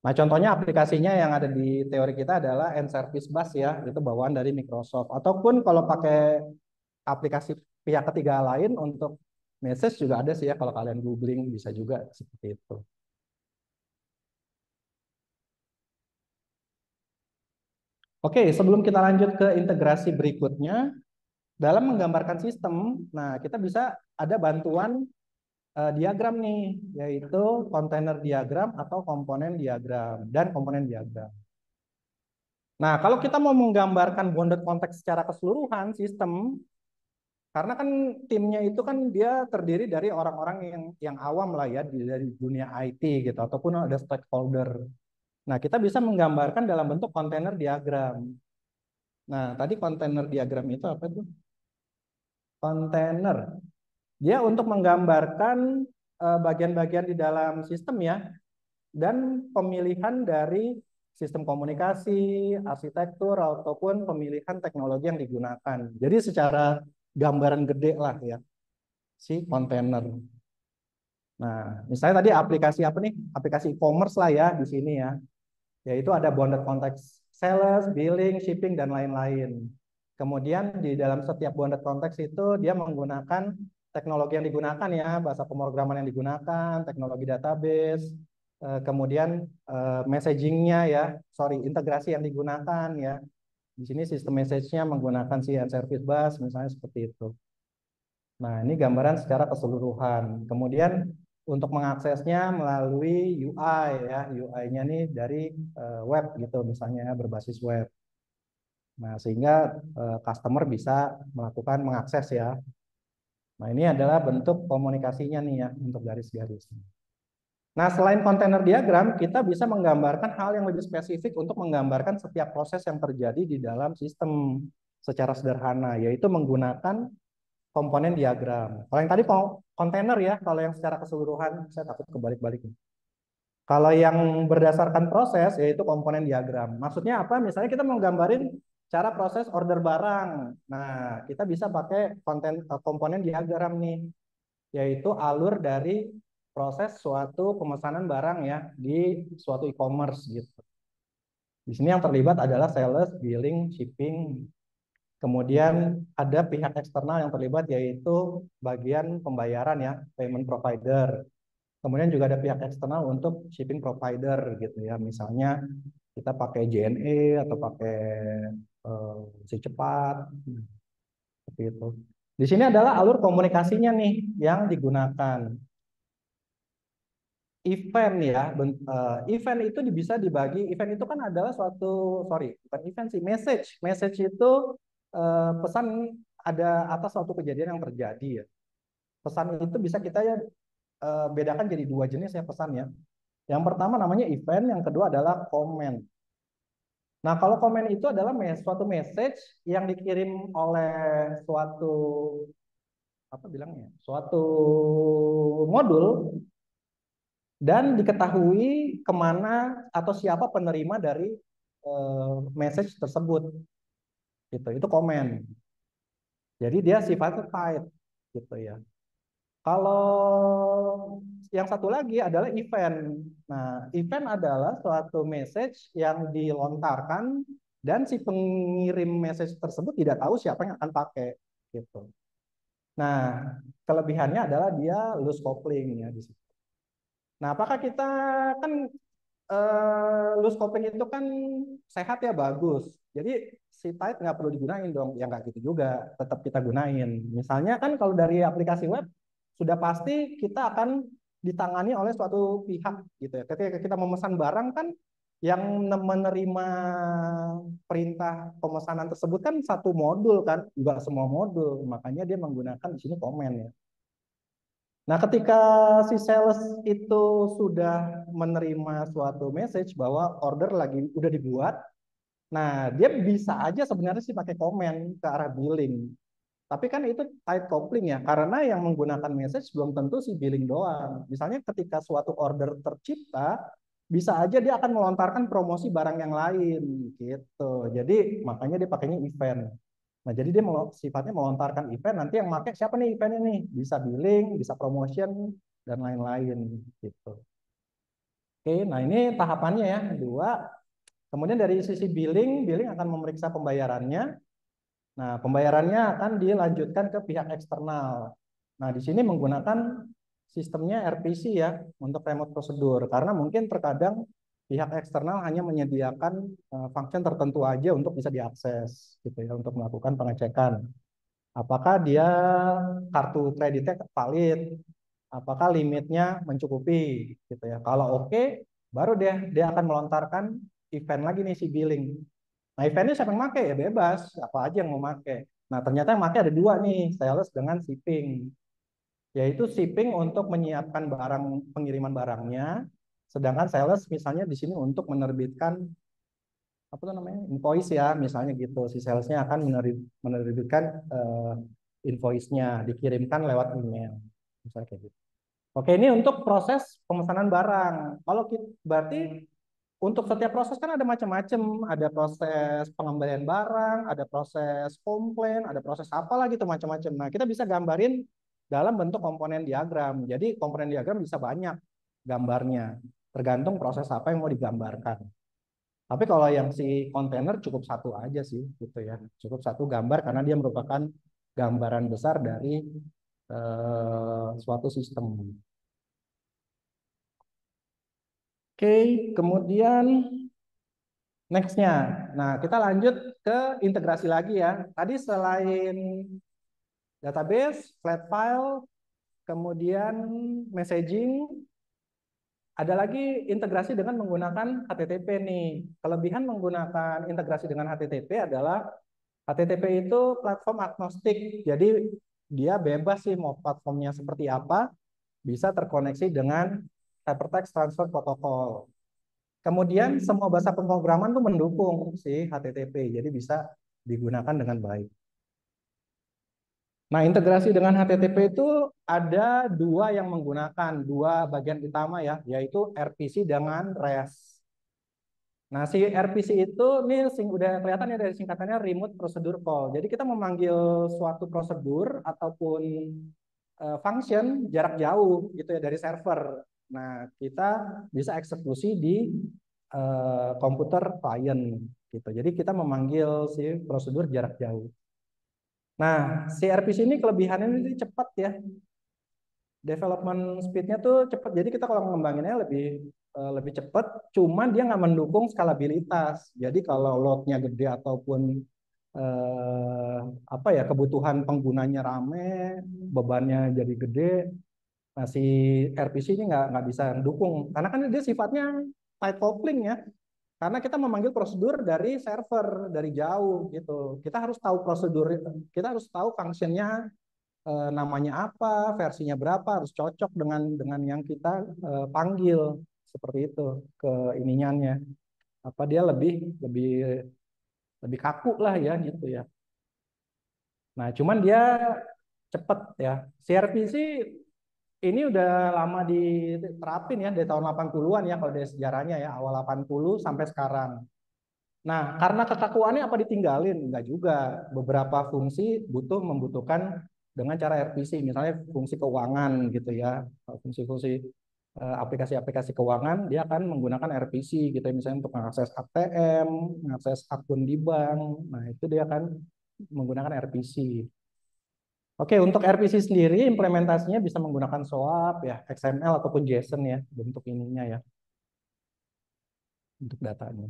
Nah, contohnya aplikasinya yang ada di teori kita adalah N-Service Bus ya, itu bawaan dari Microsoft. Ataupun kalau pakai aplikasi pihak ketiga lain untuk message juga ada sih ya, kalau kalian googling bisa juga seperti itu. Oke, sebelum kita lanjut ke integrasi berikutnya, dalam menggambarkan sistem, nah kita bisa ada bantuan diagram nih, yaitu kontainer diagram atau komponen diagram dan komponen diagram. Nah, kalau kita mau menggambarkan bounded konteks secara keseluruhan sistem, karena kan timnya itu kan dia terdiri dari orang-orang yang awam lah ya dari dunia IT gitu, ataupun ada stakeholder. Nah, kita bisa menggambarkan dalam bentuk kontainer diagram. Nah, tadi kontainer diagram itu apa tuh? Kontainer. Dia untuk menggambarkan bagian-bagian di dalam sistem ya, dan pemilihan dari sistem komunikasi, arsitektur, ataupun pemilihan teknologi yang digunakan. Jadi secara gambaran gede lah ya, si kontainer. Nah, misalnya tadi aplikasi apa nih? Aplikasi e-commerce lah ya di sini ya. Yaitu ada bounded context sales, billing, shipping, dan lain-lain. Kemudian di dalam setiap bounded context itu dia menggunakan teknologi yang digunakan ya, bahasa pemrograman yang digunakan, teknologi database, kemudian messaging-nya ya, integrasi yang digunakan ya. Di sini sistem message-nya menggunakan si service bus misalnya seperti itu. Nah, ini gambaran secara keseluruhan. Kemudian untuk mengaksesnya melalui UI ya, UI-nya nih dari web gitu misalnya berbasis web. Nah, sehingga customer bisa melakukan mengakses ya. Nah, ini adalah bentuk komunikasinya nih ya untuk garis-garis. Nah, selain kontainer diagram, kita bisa menggambarkan hal yang lebih spesifik untuk menggambarkan setiap proses yang terjadi di dalam sistem secara sederhana, yaitu menggunakan komponen diagram. Kalau yang tadi kontainer ya, kalau yang secara keseluruhan, saya takut kebalik-balik. Kalau yang berdasarkan proses, yaitu komponen diagram. Maksudnya apa? Misalnya kita mau gambarin cara proses order barang. Nah, kita bisa pakai komponen diagram nih, yaitu alur dari proses suatu pemesanan barang ya di suatu e-commerce gitu. Di sini yang terlibat adalah sales, billing, shipping. Kemudian ada pihak eksternal yang terlibat yaitu bagian pembayaran ya, payment provider. Kemudian juga ada pihak eksternal untuk shipping provider gitu ya. Misalnya kita pakai JNE atau pakai si cepat seperti itu. Di sini adalah alur komunikasinya nih yang digunakan. Event ya, event itu bisa dibagi. Event itu kan adalah bukan event sih, message. Message itu pesan ada atas suatu kejadian yang terjadi ya. Pesan itu bisa kita ya bedakan jadi dua jenis ya pesannya. Yang pertama namanya event, yang kedua adalah komen. Nah, kalau komen itu adalah suatu message yang dikirim oleh suatu apa bilangnya? Suatu modul dan diketahui kemana atau siapa penerima dari message tersebut. Itu komen. Jadi dia sifatnya tight gitu ya. Kalau yang satu lagi adalah event. Nah, event adalah suatu message yang dilontarkan dan si pengirim message tersebut tidak tahu siapa yang akan pakai gitu. Nah, kelebihannya adalah dia loose coupling ya di situ. Nah, apakah kita kan loose coupling itu kan sehat ya bagus. Jadi si tight nggak perlu digunain dong. Ya nggak gitu juga, tetap kita gunain. Misalnya kan kalau dari aplikasi web sudah pasti kita akan ditangani oleh suatu pihak gitu ya. Ketika kita memesan barang kan yang menerima perintah pemesanan tersebut kan satu modul kan, juga semua modul. Makanya dia menggunakan di sini komen ya. Nah, ketika si sales itu sudah menerima suatu message bahwa order lagi udah dibuat, nah dia bisa aja sebenarnya sih pakai komen ke arah billing. Tapi kan itu tight coupling ya, karena yang menggunakan message belum tentu si billing doang. Misalnya ketika suatu order tercipta, bisa aja dia akan melontarkan promosi barang yang lain gitu. Jadi makanya dia pakainya event. Nah, jadi dia sifatnya melontarkan event, nanti yang pakai siapa nih eventnya nih? Bisa billing, bisa promotion, dan lain-lain gitu. Oke, nah ini tahapannya ya. Dua, kemudian dari sisi billing, billing akan memeriksa pembayarannya. Nah, pembayarannya akan dilanjutkan ke pihak eksternal. Nah, di sini menggunakan sistemnya RPC ya untuk remote prosedur karena mungkin terkadang pihak eksternal hanya menyediakan function tertentu aja untuk bisa diakses gitu ya untuk melakukan pengecekan. Apakah dia kartu kreditnya valid? Apakah limitnya mencukupi gitu ya. Kalau oke, baru dia akan melontarkan event lagi nih si billing. Nah, eventnya siapa yang pakai ya bebas, apa aja yang mau pakai. Nah, ternyata yang pakai ada dua nih, sales dengan shipping. Yaitu shipping untuk menyiapkan barang pengiriman barangnya, sedangkan sales misalnya di sini untuk menerbitkan apa tuh namanya invoice ya, misalnya gitu. Si salesnya akan menerbitkan invoice-nya, dikirimkan lewat email, misalnya kayak gitu. Oke, ini untuk proses pemesanan barang. Kalau kita, berarti untuk setiap proses kan ada macam-macam, ada proses pengembalian barang, ada proses komplain, ada proses apa lagi tuh macam-macam. Nah, kita bisa gambarin dalam bentuk komponen diagram. Jadi komponen diagram bisa banyak gambarnya, tergantung proses apa yang mau digambarkan. Tapi kalau yang si kontainer cukup satu aja sih, gitu ya. Cukup satu gambar karena dia merupakan gambaran besar dari suatu sistem. Oke, kemudian nextnya, nah kita lanjut ke integrasi lagi ya. Tadi selain database, flat file, kemudian messaging, ada lagi integrasi dengan menggunakan HTTP nih. Kelebihan menggunakan integrasi dengan HTTP adalah HTTP itu platform agnostik. Jadi dia bebas sih mau platformnya seperti apa, bisa terkoneksi dengan Hypertext Transfer Protocol. Kemudian semua bahasa pemrograman tuh mendukung si HTTP, jadi bisa digunakan dengan baik. Nah, integrasi dengan HTTP itu ada dua yang menggunakan, dua bagian utama ya, yaitu RPC dengan REST. Nah, si RPC itu nih udah kelihatan ya dari singkatannya Remote Procedure Call. Jadi kita memanggil suatu prosedur ataupun function jarak jauh gitu ya dari server. Nah, kita bisa eksekusi di komputer klien gitu. Jadi kita memanggil si prosedur jarak jauh. Nah, si RPC ini kelebihannya ini cepat ya. Development speed-nya tuh cepat. Jadi kita kalau mengembanginnya lebih cepat, cuman dia nggak mendukung skalabilitas. Jadi kalau load-nya gede ataupun eh, apa ya kebutuhan penggunanya rame, bebannya jadi gede, nah si RPC ini nggak bisa mendukung. Karena kan dia sifatnya tight coupling ya. Karena kita memanggil prosedur dari server dari jauh gitu. Kita harus tahu prosedur, kita harus tahu fungsinya namanya apa, versinya berapa, harus cocok dengan yang kita panggil seperti itu ke ininya. Apa dia lebih lebih lebih kaku lah ya gitu ya. Nah, cuman dia cepet ya. CRPC ini udah lama diterapin ya dari tahun 80-an ya kalau dari sejarahnya ya, awal 80 sampai sekarang. Nah, karena kekakuannya apa ditinggalin? Enggak juga. Beberapa fungsi membutuhkan dengan cara RPC, misalnya fungsi keuangan gitu ya. Fungsi-fungsi aplikasi-aplikasi keuangan dia akan menggunakan RPC gitu ya, misalnya untuk mengakses ATM, mengakses akun di bank. Nah, itu dia akan menggunakan RPC. Oke, untuk RPC sendiri implementasinya bisa menggunakan SOAP ya, XML ataupun JSON ya, bentuk ininya ya, untuk datanya.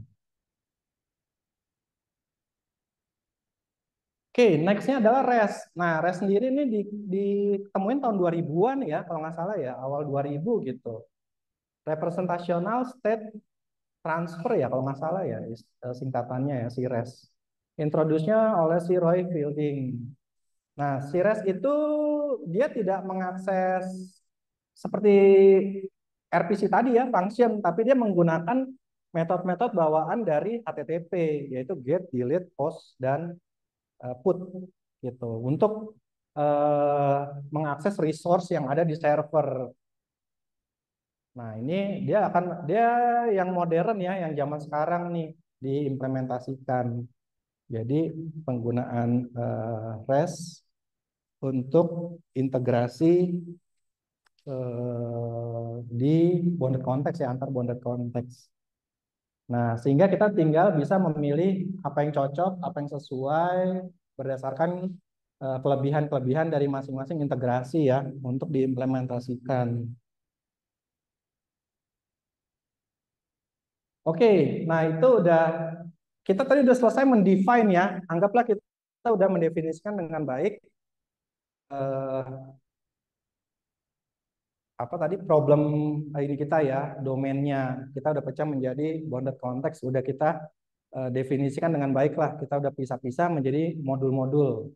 Oke, nextnya adalah REST. Nah, REST sendiri ini ditemuin tahun 2000-an ya, kalau nggak salah ya, awal 2000 gitu. Representational State Transfer ya, kalau nggak salah ya, singkatannya ya, si REST. Introduce-nya oleh si Roy Fielding. Nah, si REST itu dia tidak mengakses seperti RPC tadi ya, function, tapi dia menggunakan metode-metode bawaan dari HTTP, yaitu get, delete, post, dan put gitu untuk uh, mengakses resource yang ada di server. Nah, ini dia yang modern ya, yang zaman sekarang nih diimplementasikan. Jadi penggunaan REST untuk integrasi di bounded context ya, antar bounded context. Nah, sehingga kita tinggal bisa memilih apa yang cocok, apa yang sesuai berdasarkan kelebihan-kelebihan dari masing-masing integrasi ya untuk diimplementasikan. Oke, nah itu udah kita tadi udah selesai mendefine ya. Anggaplah kita udah mendefinisikan dengan baik eh, apa tadi problem ini kita ya, domainnya. Kita udah pecah menjadi bounded context, udah kita definisikan dengan baik lah. Kita udah pisah-pisah menjadi modul-modul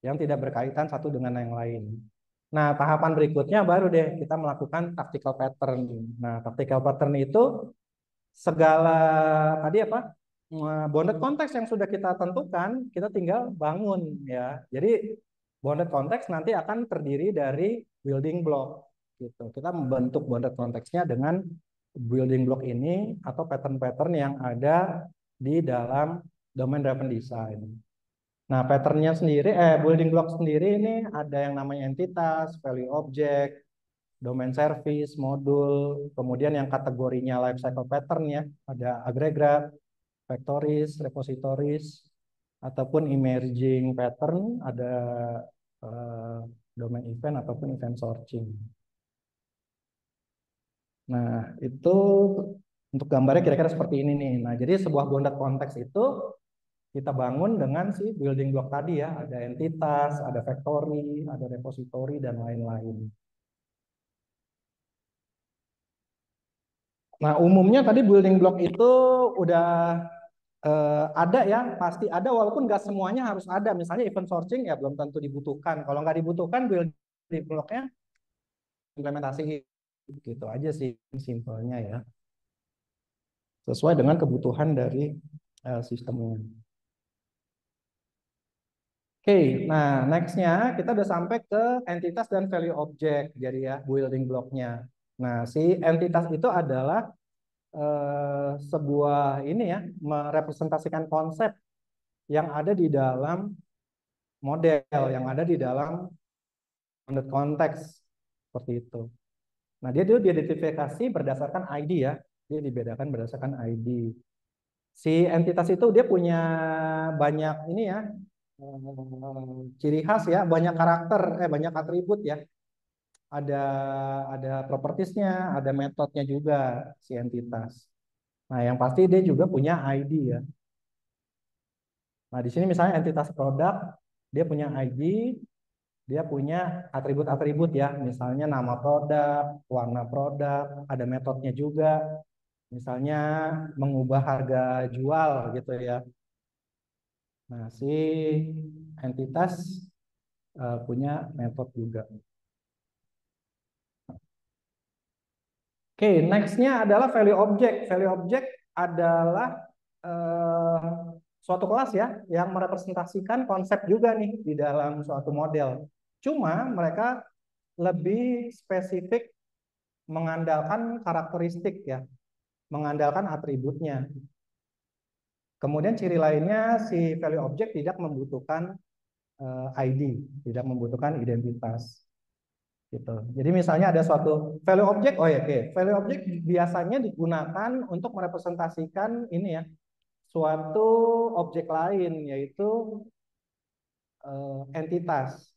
yang tidak berkaitan satu dengan yang lain. Nah, tahapan berikutnya baru deh kita melakukan tactical pattern. Nah, tactical pattern itu segala tadi apa bounded context yang sudah kita tentukan, kita tinggal bangun ya. Jadi bounded context nanti akan terdiri dari building block gitu. Kita membentuk bounded context-nya dengan building block ini atau pattern-pattern yang ada di dalam domain driven design. Nah, patternnya sendiri, building block sendiri ini ada yang namanya entitas, value object, domain service, modul, kemudian yang kategorinya lifecycle pattern ya, ada agregat, factories, repositories, ataupun emerging pattern, ada uh, domain event ataupun event sourcing. Nah, itu untuk gambarnya kira-kira seperti ini nih. Nah, jadi sebuah bounded context itu kita bangun dengan si building block tadi ya, ada entitas, ada factory, ada repository, dan lain-lain. Nah, umumnya tadi building block itu udah ada ya, pasti ada walaupun nggak semuanya harus ada. Misalnya event sourcing ya belum tentu dibutuhkan. Kalau nggak dibutuhkan building blocknya implementasi gitu aja sih simpelnya ya. Sesuai dengan kebutuhan dari sistemnya. Oke, nah nextnya kita udah sampai ke entitas dan value object jadi ya building blocknya. Nah si entitas itu adalah sebuah ini ya merepresentasikan konsep yang ada di dalam model yang ada di dalam konteks seperti itu. Nah, dia dulu diidentifikasi berdasarkan ID ya. Dia dibedakan berdasarkan ID. Si entitas itu dia punya banyak ini ya, ciri khas ya, banyak karakter, banyak atribut ya. Ada propertiesnya, ada metodenya juga si entitas. Nah, yang pasti dia juga punya ID ya. Nah, di sini misalnya entitas produk, dia punya ID, dia punya atribut-atribut ya, misalnya nama produk, warna produk, ada metodenya juga, misalnya mengubah harga jual gitu ya. Nah, si entitas punya metode juga. Oke, nextnya adalah value object. Value object adalah eh, suatu kelas ya yang merepresentasikan konsep juga nih di dalam suatu model. Cuma mereka lebih spesifik mengandalkan karakteristik ya, mengandalkan atributnya. Kemudian ciri lainnya si value object tidak membutuhkan ID, tidak membutuhkan identitas gitu. Jadi misalnya ada suatu value object, oh ya oke, value object biasanya digunakan untuk merepresentasikan ini ya, suatu objek lain yaitu entitas.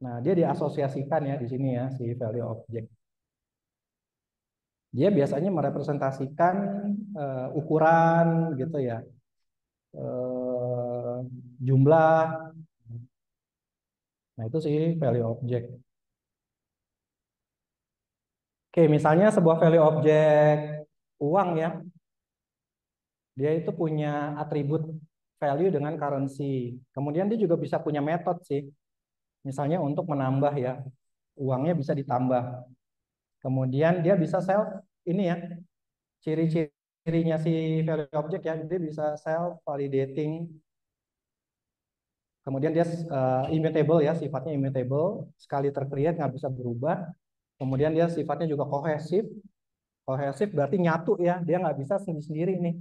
Nah, dia diasosiasikan ya di sini ya si value object. Dia biasanya merepresentasikan ukuran gitu ya, eh, jumlah. Nah, itu sih value object. Oke, misalnya sebuah value object uang ya, dia itu punya atribut value dengan currency. Kemudian dia juga bisa punya metode sih. Misalnya untuk menambah ya, uangnya bisa ditambah. Kemudian dia bisa self ini ya, ciri-cirinya si value object ya, dia bisa self validating. Kemudian dia immutable ya, sifatnya immutable, sekali tercreate nggak bisa berubah. Kemudian dia sifatnya juga kohesif. Kohesif berarti nyatu ya, dia nggak bisa sendiri-sendiri nih.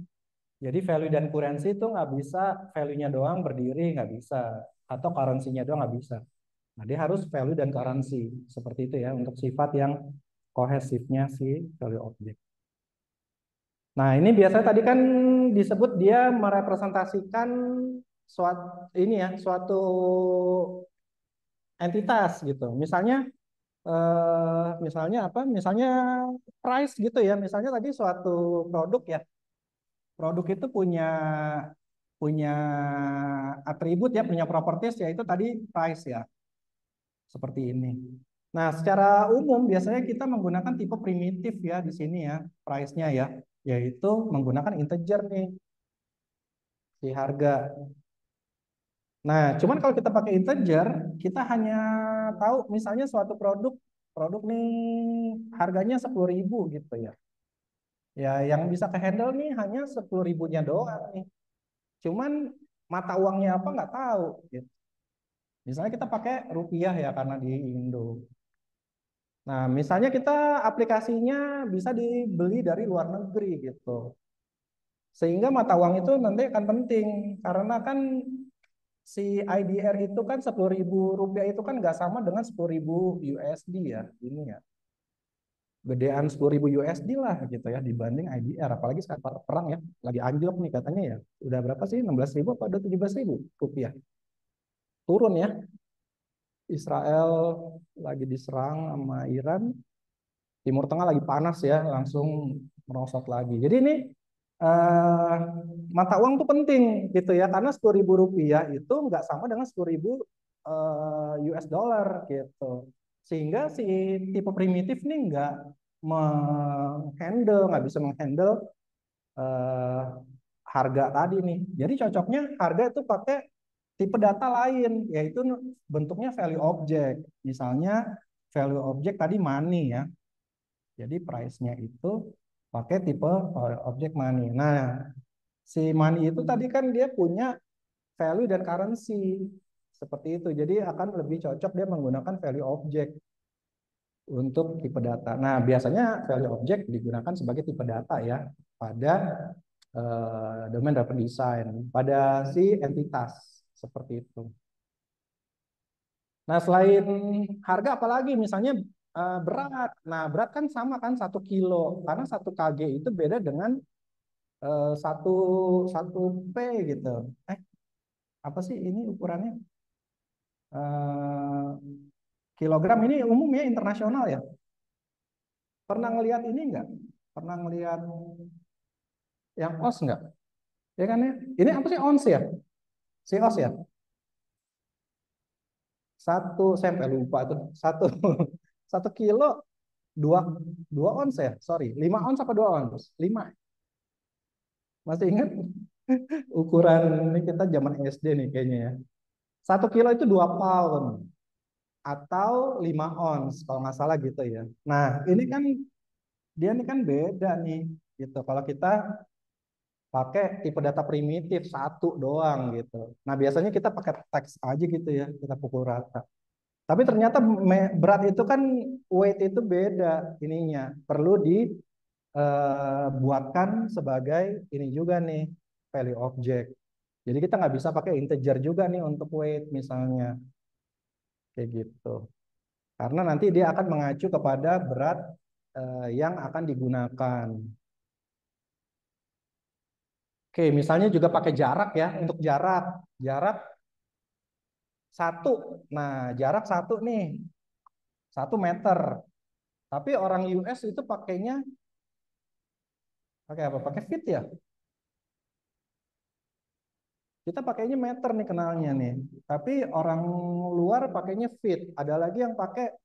Jadi value dan currency itu nggak bisa value-nya doang berdiri, nggak bisa. Atau currency-nya doang nggak bisa. Nah, dia harus value dan currency. Seperti itu ya, untuk sifat yang kohesifnya si value object. Nah, ini biasanya tadi kan disebut dia merepresentasikan suatu ini ya, suatu entitas gitu. Misalnya apa? Misalnya price gitu ya. Misalnya tadi suatu produk ya. Produk itu punya punya atribut ya, punya properties yaitu tadi price ya. Seperti ini. Nah, secara umum biasanya kita menggunakan tipe primitif ya di sini ya, price-nya ya, yaitu menggunakan integer nih si harga. Nah, cuman kalau kita pakai integer, kita hanya tahu misalnya suatu produk, produk nih harganya 10.000 gitu ya. Ya, yang bisa ke handle nih hanya 10.000-nya doang nih. Cuman mata uangnya apa nggak tahu gitu. Misalnya kita pakai rupiah ya karena di Indo. Nah, misalnya kita aplikasinya bisa dibeli dari luar negeri gitu. Sehingga mata uang itu nanti akan penting karena kan si IDR itu kan 10.000 rupiah itu kan nggak sama dengan 10.000 USD ya ini ya. Gedean 10.000 USD lah gitu ya dibanding IDR. Apalagi sekarang perang ya lagi anjlok nih katanya ya. Udah berapa sih 16.000 apa udah 17.000 rupiah? Turun ya. Israel lagi diserang sama Iran. Timur Tengah lagi panas ya, langsung merosot lagi. Jadi ini eh, mata uang tuh penting gitu ya, karena 10.000 rupiah itu nggak sama dengan 10.000 US dollar gitu. Sehingga si tipe primitif nih nggak bisa menghandle eh, harga tadi nih. Jadi cocoknya harga itu pakai tipe data lain, yaitu bentuknya value object. Misalnya value object tadi money ya. Jadi price-nya itu pakai tipe object money. Nah, si money itu tadi kan dia punya value dan currency. Seperti itu. Jadi akan lebih cocok dia menggunakan value object untuk tipe data. Nah, biasanya value object digunakan sebagai tipe data ya pada domain data design, pada si entitas seperti itu. Nah, selain harga apalagi misalnya berat. Nah, berat kan sama kan 1 kilo. Karena 1 kg itu beda dengan satu satu P gitu. Eh, apa sih ini ukurannya? Eh, Kilogram ini umumnya internasional ya. Pernah ngelihat ini enggak? Pernah ngelihat yang ons enggak? Ya kan ya? Ini apa sih ons ya? Si ons ya? Saya sampai lupa tuh. Satu kilo dua dua ons ya? Sorry, 5 ons apa 2 ons? 5. Masih ingat ukuran ini kita zaman SD nih kayaknya ya. 1 kilo itu 2 pound atau 5 ons kalau nggak salah gitu ya. Nah ini kan dia ini kan beda nih gitu. Kalau kita pakai tipe data primitif satu doang gitu. Nah biasanya kita pakai teks aja gitu ya, kita pukul rata. Tapi ternyata berat itu kan weight itu beda ininya. Perlu dibuatkan sebagai ini juga nih value object. Jadi kita nggak bisa pakai integer juga nih untuk weight misalnya kayak gitu. Karena nanti dia akan mengacu kepada berat yang akan digunakan. Oke, misalnya juga pakai jarak ya untuk jarak. Jarak satu. Nah, jarak satu nih, 1 meter. Tapi orang US itu pakainya pakai apa? Pakai feet ya. Kita pakainya meter nih kenalnya nih. Tapi orang luar pakainya feet. Ada lagi yang pakai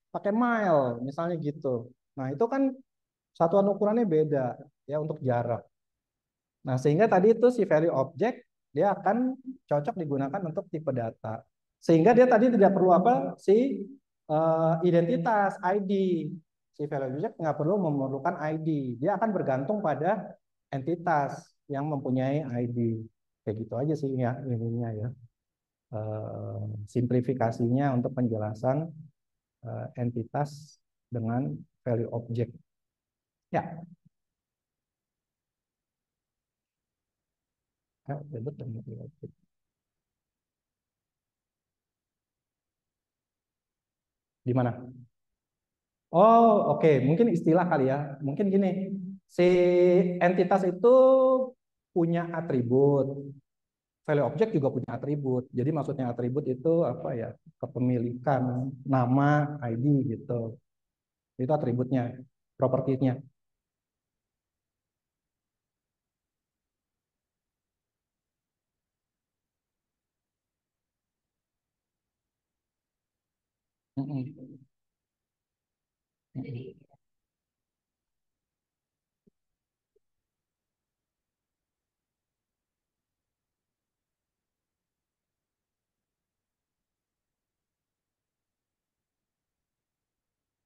pakai mile, misalnya gitu. Nah, itu kan satuan ukurannya beda ya untuk jarak. Nah, sehingga tadi itu si value object dia akan cocok digunakan untuk tipe data. Sehingga dia tadi tidak perlu apa si identitas ID. Si value object nggak perlu memerlukan ID. Dia akan bergantung pada entitas yang mempunyai ID. Kayak gitu aja sih ya ininya ya. Simplifikasinya untuk penjelasan entitas dengan value object. Ya, betul. Di mana? Oh, oke. Mungkin istilah kali ya. Mungkin gini, si entitas itu punya atribut. Value object juga punya atribut. Jadi maksudnya atribut itu apa ya? Kepemilikan, nama, ID gitu. Itu atributnya, propertinya. Mm-mm. Mm-mm.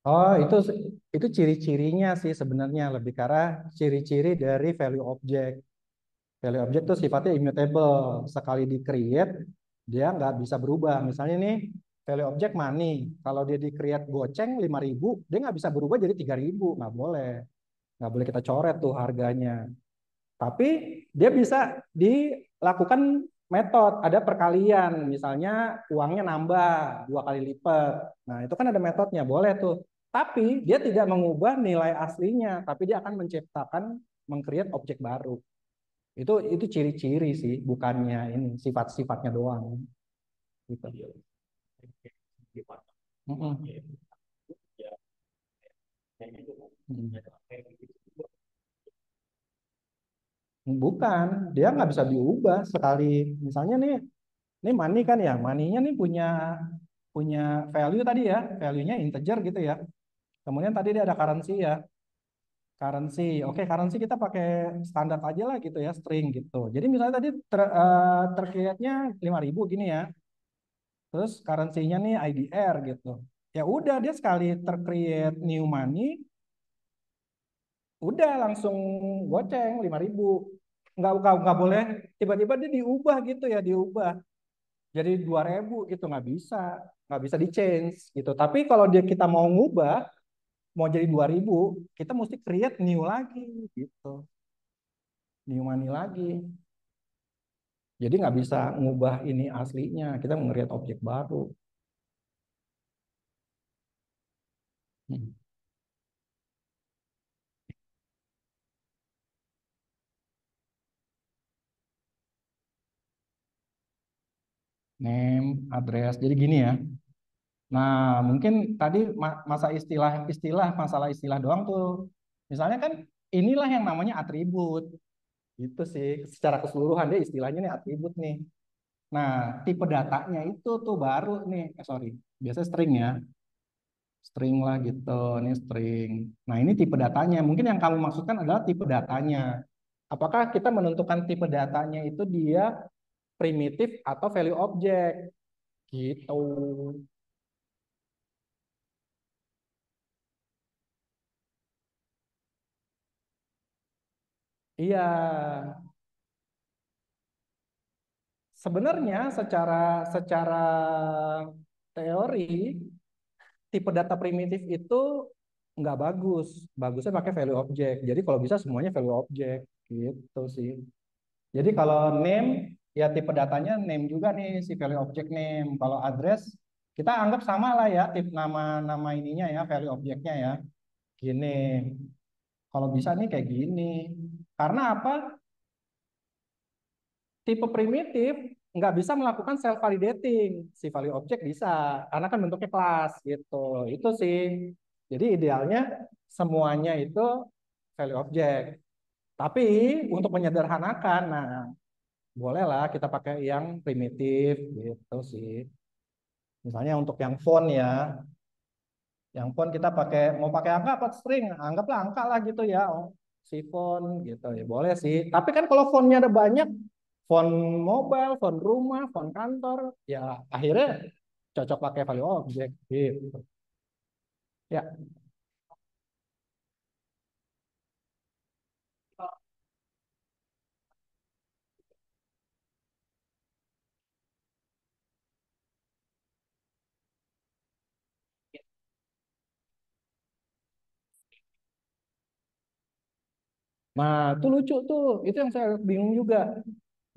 Oh, itu ciri-cirinya sih sebenarnya lebih ke arah ciri-ciri dari value object. Value object itu sifatnya immutable. Sekali di-create, dia nggak bisa berubah. Misalnya nih, value object money. Kalau dia di-create goceng 5.000, dia nggak bisa berubah jadi 3.000. Nggak boleh. Nggak boleh kita coret tuh harganya. Tapi dia bisa dilakukan metode, ada perkalian, misalnya uangnya nambah 2 kali lipat. Nah, itu kan ada metodenya, boleh tuh. Tapi dia tidak mengubah nilai aslinya, tapi dia akan menciptakan, mengcreate objek baru. Itu ciri-ciri sih, bukannya ini sifat-sifatnya doang. Gitu. Mm-mm. Mm. Bukan, dia nggak bisa diubah sekali. Misalnya nih, ini money kan ya, money-nya nih punya punya value tadi ya, value-nya integer gitu ya. Kemudian tadi dia ada currency ya, currency. Oke, currency kita pakai standar aja lah gitu ya, string gitu. Jadi misalnya tadi terkreatnya 5.000 gini ya, terus currency-nya nih IDR gitu. Ya udah dia sekali tercreate new money, udah langsung goceng 5.000. Nggak boleh tiba-tiba dia diubah gitu ya, diubah jadi 2.000 gitu nggak bisa di change gitu. Tapi kalau dia kita mau ngubah mau jadi 2.000 kita mesti create new lagi gitu, new money lagi. Jadi nggak bisa ngubah ini aslinya, kita nge-create objek baru. Hmm. Name, address. Jadi gini ya. Nah, mungkin tadi masa istilah-istilah, masalah istilah doang tuh. Misalnya kan inilah yang namanya atribut. Itu sih secara keseluruhan dia istilahnya nih atribut nih. Nah, tipe datanya itu tuh baru nih. Sorry, biasanya string ya. String lah gitu, ini string. Nah, ini tipe datanya. Mungkin yang kamu maksudkan adalah tipe datanya. Apakah kita menentukan tipe datanya itu dia primitif atau value object? Gitu. Iya, sebenarnya secara secara teori tipe data primitif itu nggak bagus. Bagusnya pakai value object. Jadi kalau bisa semuanya value object gitu sih. Jadi kalau name ya tipe datanya name juga nih si value object name. Kalau address kita anggap sama lah ya tip nama ininya ya value objectnya ya. Gini. Kalau bisa nih kayak gini. Karena apa? Tipe primitif nggak bisa melakukan self validating. Si value object bisa karena kan bentuknya kelas gitu. Itu sih. Jadi idealnya semuanya itu value object. Tapi untuk menyederhanakan, nah bolehlah kita pakai yang primitif gitu sih. Misalnya untuk yang font ya, yang font kita mau pakai angka apa string, anggaplah angka lah gitu ya. Oh, si font gitu ya boleh sih. Tapi kan kalau fontnya ada banyak, font mobile, font rumah, font kantor, ya akhirnya cocok pakai value object gitu. Ya, nah itu lucu tuh, itu yang saya bingung juga.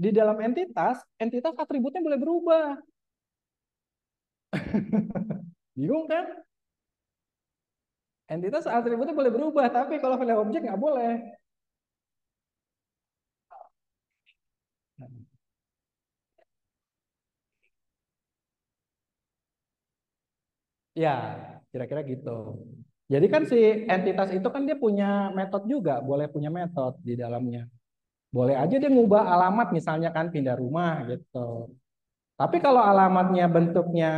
Di dalam entitas, entitas atributnya boleh berubah. Bingung kan? Entitas atributnya boleh berubah, tapi kalau value object nggak boleh. Ya, kira-kira gitu. Jadi kan si entitas itu kan dia punya metode juga, boleh punya metode di dalamnya. Boleh aja dia ngubah alamat misalnya kan pindah rumah gitu. Tapi kalau alamatnya bentuknya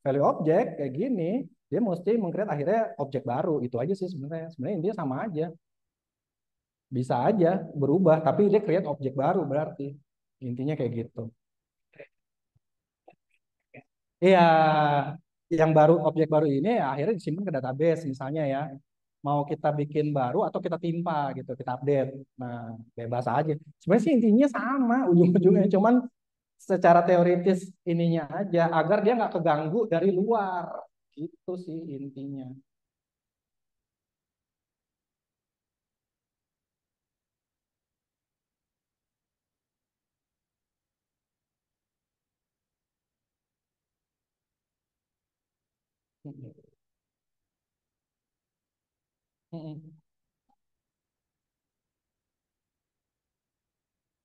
value object kayak gini, dia mesti mengcreate akhirnya objek baru. Itu aja sih sebenarnya. Sebenarnya intinya sama aja. Bisa aja berubah, tapi dia create objek baru berarti. Intinya kayak gitu. Iya, yang baru objek baru ini ya, akhirnya disimpan ke database misalnya ya. Mau kita bikin baru atau kita timpa gitu, kita update. Nah, bebas aja. Sebenarnya sih intinya sama ujung-ujungnya, cuman secara teoritis ininya aja agar dia nggak keganggu dari luar. Itu sih intinya.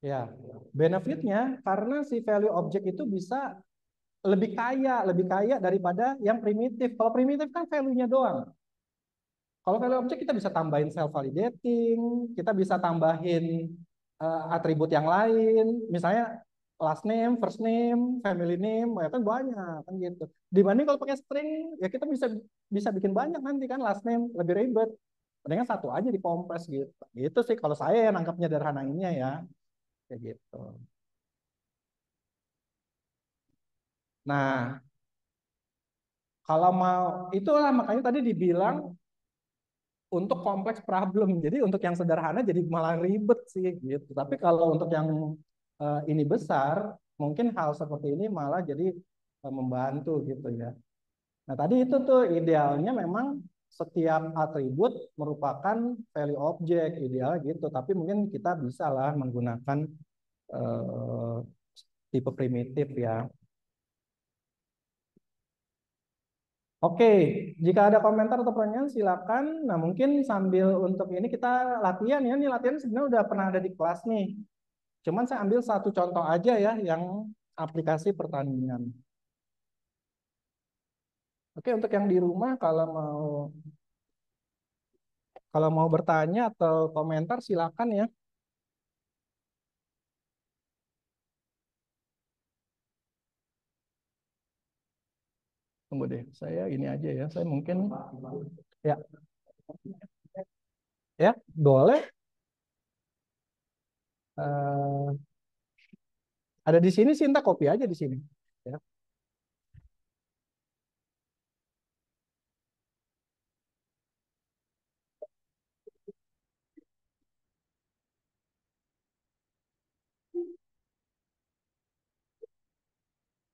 Ya, benefitnya karena si value object itu bisa lebih kaya daripada yang primitif. Kalau primitif kan value-nya doang. Kalau value object kita bisa tambahin self validating, kita bisa tambahin atribut yang lain, misalnya last name, first name, family name, ya kan banyak kan gitu. Dibanding kalau pakai string, ya kita bisa bisa bikin banyak nanti kan last name lebih ribet. Mendingan satu aja dikompres gitu. Gitu sih kalau saya nangkapnya sederhananya ya, kayak gitu. Nah, kalau mau itulah makanya tadi dibilang untuk kompleks problem. Jadi untuk yang sederhana jadi malah ribet sih gitu. Tapi kalau untuk yang ini besar, mungkin hal seperti ini malah jadi membantu gitu ya. Nah, tadi itu tuh idealnya memang setiap atribut merupakan value object ideal gitu. Tapi mungkin kita bisa lah menggunakan eh, tipe primitif ya. Oke, jika ada komentar atau pertanyaan silakan. Nah, mungkin sambil untuk ini kita latihan ya. Ini latihan sebenarnya udah pernah ada di kelas nih. Cuman saya ambil satu contoh aja ya yang aplikasi pertanian. Oke, untuk yang di rumah kalau mau bertanya atau komentar silakan ya. Tunggu deh, saya ini aja ya. Saya mungkin ya ya boleh. Eh, ada di sini sih, entah copy aja di sini. Ya.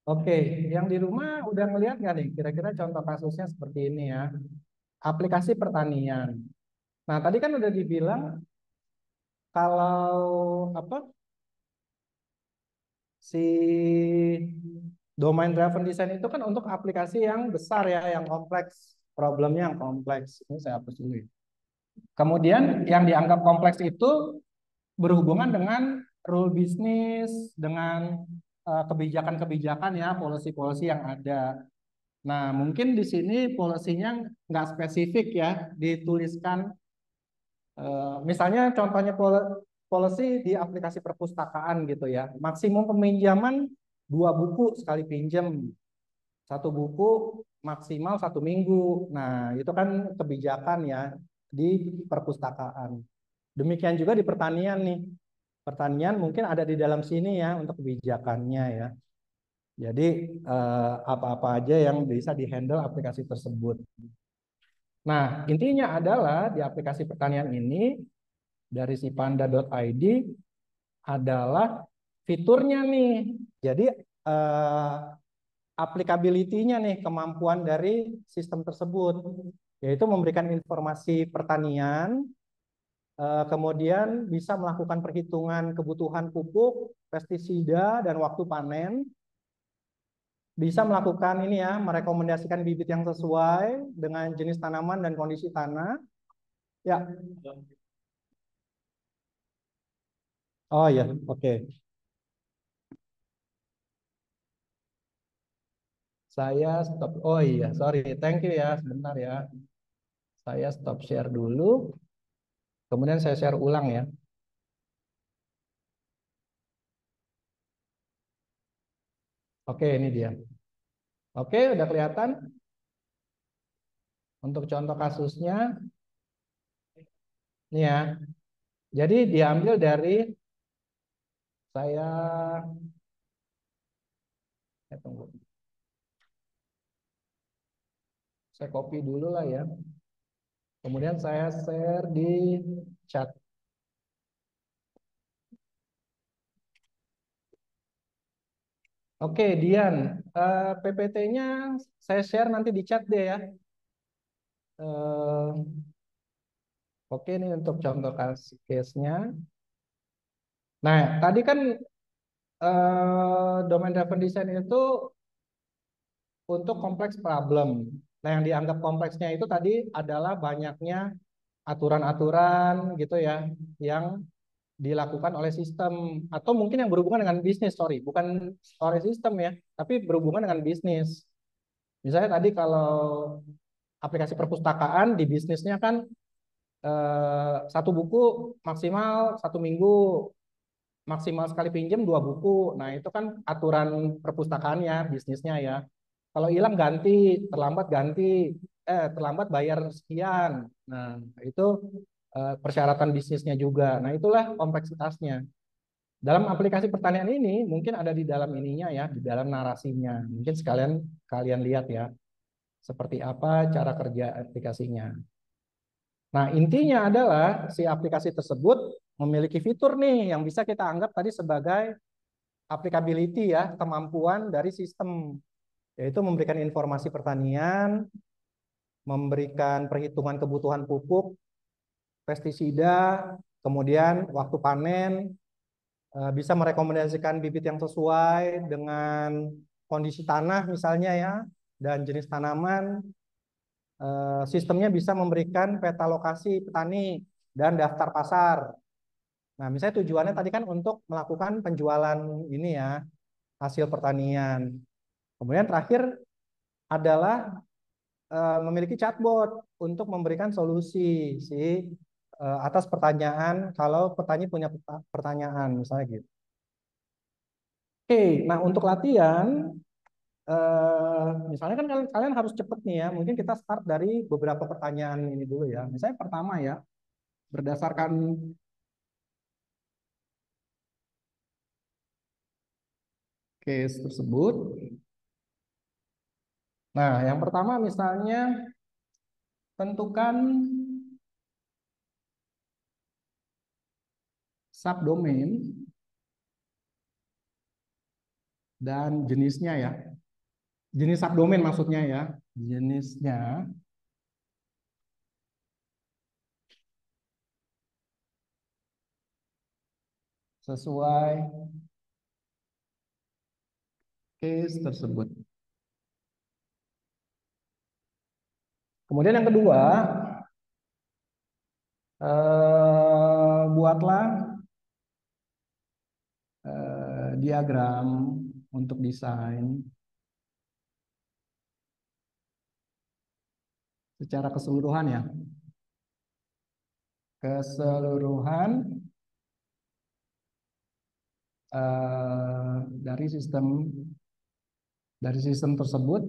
Oke, yang di rumah udah ngelihat nggak nih? Kira-kira contoh kasusnya seperti ini ya. Aplikasi pertanian. Nah, tadi kan udah dibilang kalau apa si domain driven design itu kan untuk aplikasi yang besar ya, yang kompleks, problemnya yang kompleks. Ini saya hapus dulu ya. Kemudian yang dianggap kompleks itu berhubungan dengan rule bisnis, dengan kebijakan-kebijakan ya, policy-policy yang ada. Nah, mungkin di sini polisinya nggak spesifik ya, dituliskan misalnya contohnya policy di aplikasi perpustakaan gitu ya. Maksimum peminjaman 2 buku sekali pinjam. Satu buku maksimal 1 minggu. Nah, itu kan kebijakan ya di perpustakaan. Demikian juga di pertanian nih. pertanian mungkin ada di dalam sini ya untuk kebijakannya ya. Jadi apa-apa aja yang bisa dihandle aplikasi tersebut. Nah, intinya adalah di aplikasi pertanian ini dari si panda.id adalah fiturnya nih. Jadi eh, applicability-nya nih, kemampuan dari sistem tersebut, yaitu memberikan informasi pertanian, kemudian bisa melakukan perhitungan kebutuhan pupuk, pestisida, dan waktu panen, bisa melakukan ini ya, merekomendasikan bibit yang sesuai dengan jenis tanaman dan kondisi tanah. Ya, oh ya, oke. Saya stop. Oh iya, sorry. Thank you ya. Sebentar ya. Saya stop share dulu. Kemudian saya share ulang ya. Oke, ini dia. Oke, udah kelihatan. Untuk contoh kasusnya, ini ya. Jadi diambil dari saya, tunggu. Saya copy dulu lah ya. Kemudian saya share di chat. Oke, Dian. PPT-nya saya share nanti di chat deh ya. Eh, oke, ini untuk contoh case-nya. Nah, tadi kan domain driven design itu untuk kompleks problem. Nah, yang dianggap kompleksnya itu tadi adalah banyaknya aturan-aturan gitu ya, yang dilakukan oleh sistem atau mungkin yang berhubungan dengan bisnis, sorry, bukan oleh sistem ya, tapi berhubungan dengan bisnis. Misalnya tadi kalau aplikasi perpustakaan di bisnisnya kan satu buku maksimal 1 minggu, maksimal sekali pinjam 2 buku. Nah, itu kan aturan perpustakaannya, bisnisnya ya. Kalau hilang ganti, terlambat ganti, terlambat bayar sekian. Nah, itu persyaratan bisnisnya juga. Nah, itulah kompleksitasnya. Dalam aplikasi pertanian ini mungkin ada di dalam ininya ya, di dalam narasinya. Mungkin sekalian kalian lihat ya, seperti apa cara kerja aplikasinya. Nah, intinya adalah si aplikasi tersebut memiliki fitur nih yang bisa kita anggap tadi sebagai applicability ya, kemampuan dari sistem, yaitu memberikan informasi pertanian, memberikan perhitungan kebutuhan pupuk, pestisida, kemudian waktu panen, bisa merekomendasikan bibit yang sesuai dengan kondisi tanah misalnya ya, dan jenis tanaman. Sistemnya bisa memberikan peta lokasi petani dan daftar pasar. Nah, misalnya tujuannya tadi kan untuk melakukan penjualan ini ya, hasil pertanian. Kemudian terakhir adalah memiliki chatbot untuk memberikan solusi si atas pertanyaan kalau petani punya pertanyaan misalnya gitu. Oke, nah untuk latihan misalnya kan kalian harus cepet nih ya. Mungkin kita start dari beberapa pertanyaan ini dulu ya. Misalnya pertama ya, berdasarkan case tersebut. Nah, yang pertama misalnya tentukan subdomain dan jenisnya ya. Jenis subdomain maksudnya ya. Jenisnya sesuai case tersebut. Kemudian yang kedua, buatlah diagram untuk desain secara keseluruhan ya. Keseluruhan eh, dari sistem tersebut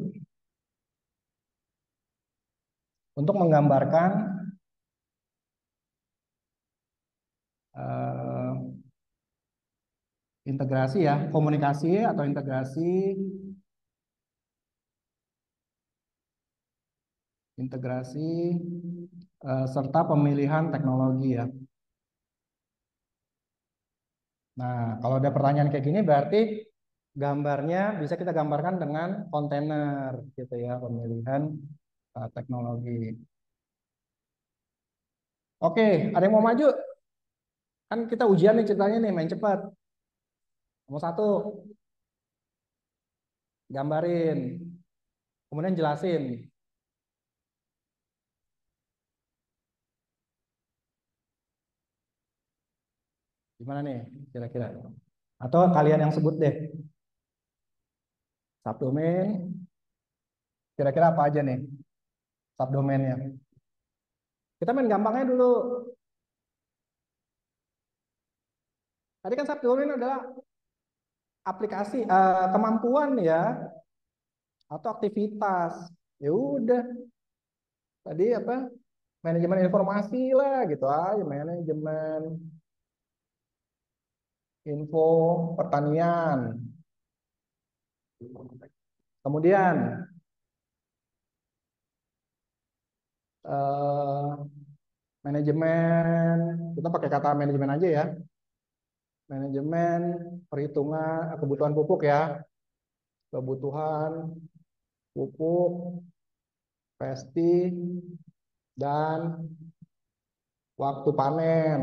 untuk menggambarkan eh, integrasi ya, komunikasi atau integrasi serta pemilihan teknologi ya. Nah, kalau ada pertanyaan kayak gini berarti gambarnya bisa kita gambarkan dengan kontainer gitu ya, pemilihan teknologi. Oke, ada yang mau maju? Kan kita ujian nih ceritanya nih, main cepat. Nomor satu, gambarin, kemudian jelasin. Gimana nih kira-kira? Atau kalian yang sebut deh, subdomain, kira-kira apa aja nih subdomainnya? Kita main gampangnya dulu. Tadi kan subdomain adalah aplikasi, kemampuan ya, atau aktivitas. Ya udah, tadi apa? Manajemen informasi lah gitu aja, manajemen info pertanian. Kemudian eh, manajemen, kita pakai kata manajemen aja ya. Manajemen perhitungan kebutuhan pupuk ya. Kebutuhan pupuk, pesti, dan waktu panen.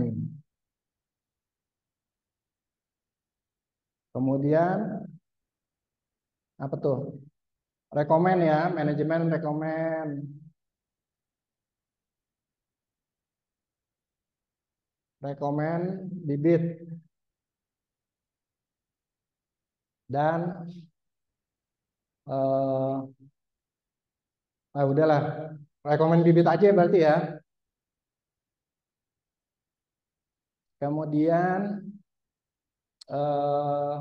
Kemudian apa tuh? Rekomen ya, manajemen rekomen. Rekomen bibit dan udahlah. Rekomen bibit aja berarti ya. Kemudian eh,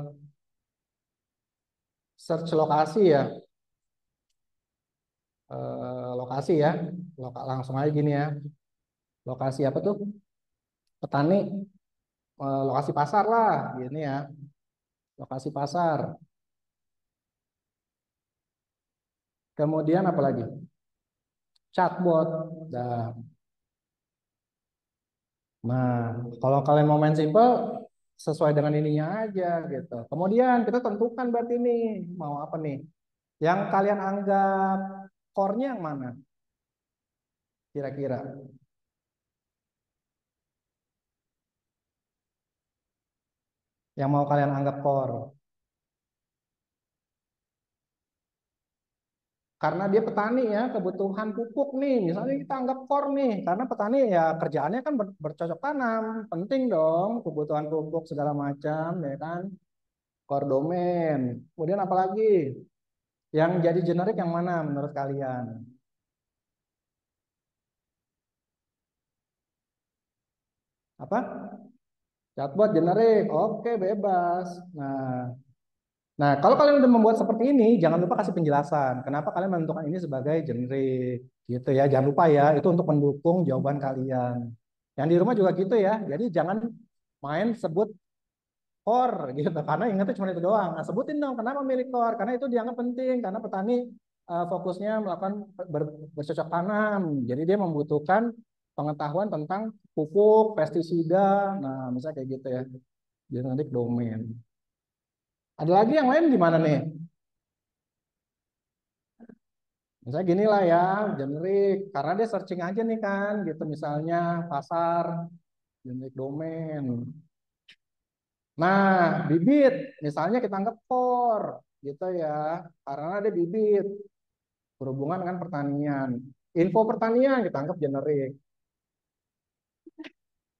search lokasi ya. Lokasi ya. Langsung aja gini ya. Lokasi apa tuh? Petani, lokasi pasar lah, gini ya. Lokasi pasar. Kemudian apa lagi? Chatbot. Nah, kalau kalian mau main simple, sesuai dengan ininya aja gitu. Kemudian kita tentukan berarti ini mau apa nih? Yang kalian anggap core-nya yang mana? Kira-kira. Yang mau kalian anggap core. Karena dia petani ya, kebutuhan pupuk nih. Misalnya kita anggap core nih, karena petani ya kerjaannya kan bercocok tanam. Penting dong kebutuhan pupuk segala macam ya kan. Core domain. Kemudian apalagi? Yang jadi generik yang mana menurut kalian? Apa? Chatbot generik, oke bebas. Nah, kalau kalian udah membuat seperti ini, jangan lupa kasih penjelasan. Kenapa kalian menentukan ini sebagai generik, gitu ya. Jangan lupa ya, itu untuk mendukung jawaban kalian. Yang di rumah juga gitu ya. Jadi jangan main sebut core gitu, karena ingatnya cuma itu doang. Nah, sebutin dong kenapa milih core, karena itu dianggap penting, karena petani fokusnya melakukan bercocok tanam. Jadi dia membutuhkan pengetahuan tentang pupuk, pestisida. Nah, misalnya kayak gitu ya. Genetik domain. Ada lagi yang lain gimana nih? Misalnya gini lah ya, generik. Karena dia searching aja nih kan, gitu. Misalnya pasar, generik domain. Nah, bibit. Misalnya kita anggap core, gitu ya. Karena ada bibit. Berhubungan dengan pertanian. Info pertanian kita anggap generik.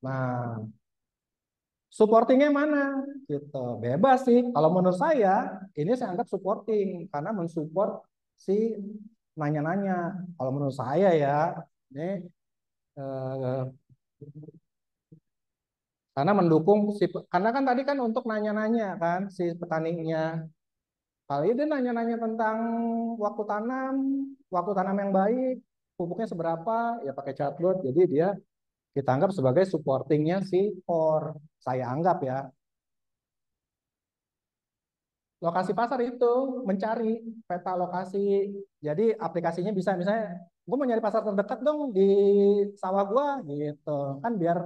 Nah, supportingnya mana? Gitu. Bebas sih. Kalau menurut saya, ini saya anggap supporting. Karena mensupport si nanya-nanya. Kalau menurut saya ya, ini eh, karena mendukung si karena kan tadi kan untuk nanya-nanya kan si petaninya. Kali dia nanya-nanya tentang waktu tanam yang baik, pupuknya seberapa, ya pakai chatbot. Jadi dia kita anggap sebagai supportingnya si core. Saya anggap ya. Lokasi pasar itu mencari peta lokasi. Jadi aplikasinya bisa misalnya, gue mau nyari pasar terdekat dong di sawah gua gitu. Kan biar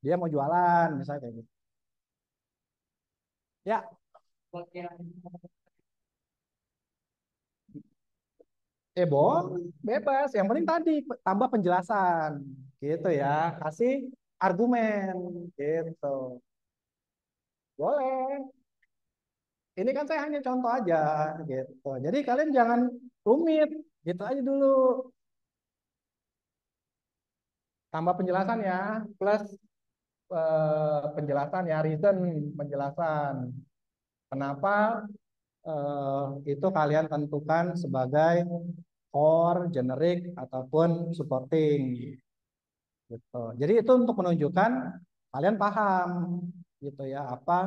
dia mau jualan misalnya kayak gitu. Ya, boleh, bebas. Yang penting tadi tambah penjelasan gitu ya. Kasih argumen gitu. Boleh. Ini kan saya hanya contoh aja gitu. Jadi kalian jangan rumit, gitu aja dulu. Tambah penjelasan ya, plus penjelasan ya, reason, penjelasan. Kenapa itu kalian tentukan sebagai core, generic, ataupun supporting gitu. Jadi itu untuk menunjukkan kalian paham gitu ya, apa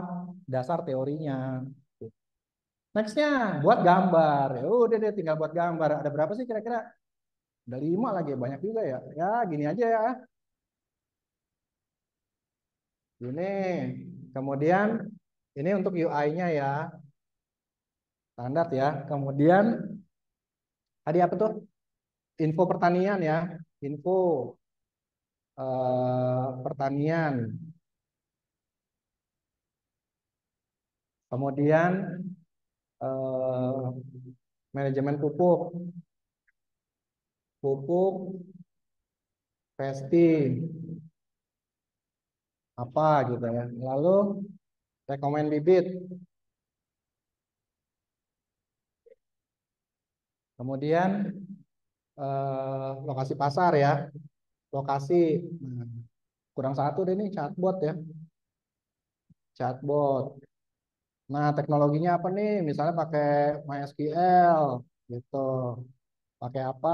dasar teorinya. Nextnya buat gambar. Ya udah deh, tinggal buat gambar. Ada berapa sih kira-kira? Ada 5 lagi, banyak juga ya. Ya gini aja ya. Ini. Kemudian ini untuk UI-nya ya, standar ya. Kemudian tadi apa tuh? Info pertanian ya. Info pertanian. Kemudian eh, manajemen pupuk. Pupuk, pesti, apa gitu ya. Lalu rekomen bibit. Kemudian lokasi pasar ya. Lokasi. Nah, kurang satu deh nih chatbot ya. Chatbot. Nah, teknologinya apa nih? Misalnya pakai MySQL gitu. Pakai apa?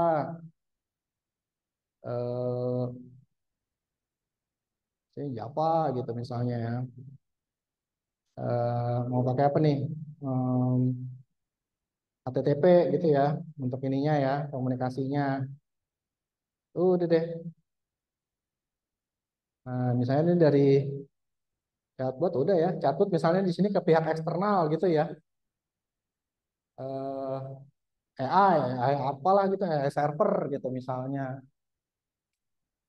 Eh, Java gitu misalnya ya. Mau pakai apa nih? HTTP gitu ya untuk ininya ya, komunikasinya. Udah deh. Nah, misalnya ini dari chatbot udah ya. Chatbot misalnya di sini ke pihak eksternal gitu ya. AI, apalah gitu, AI server gitu misalnya.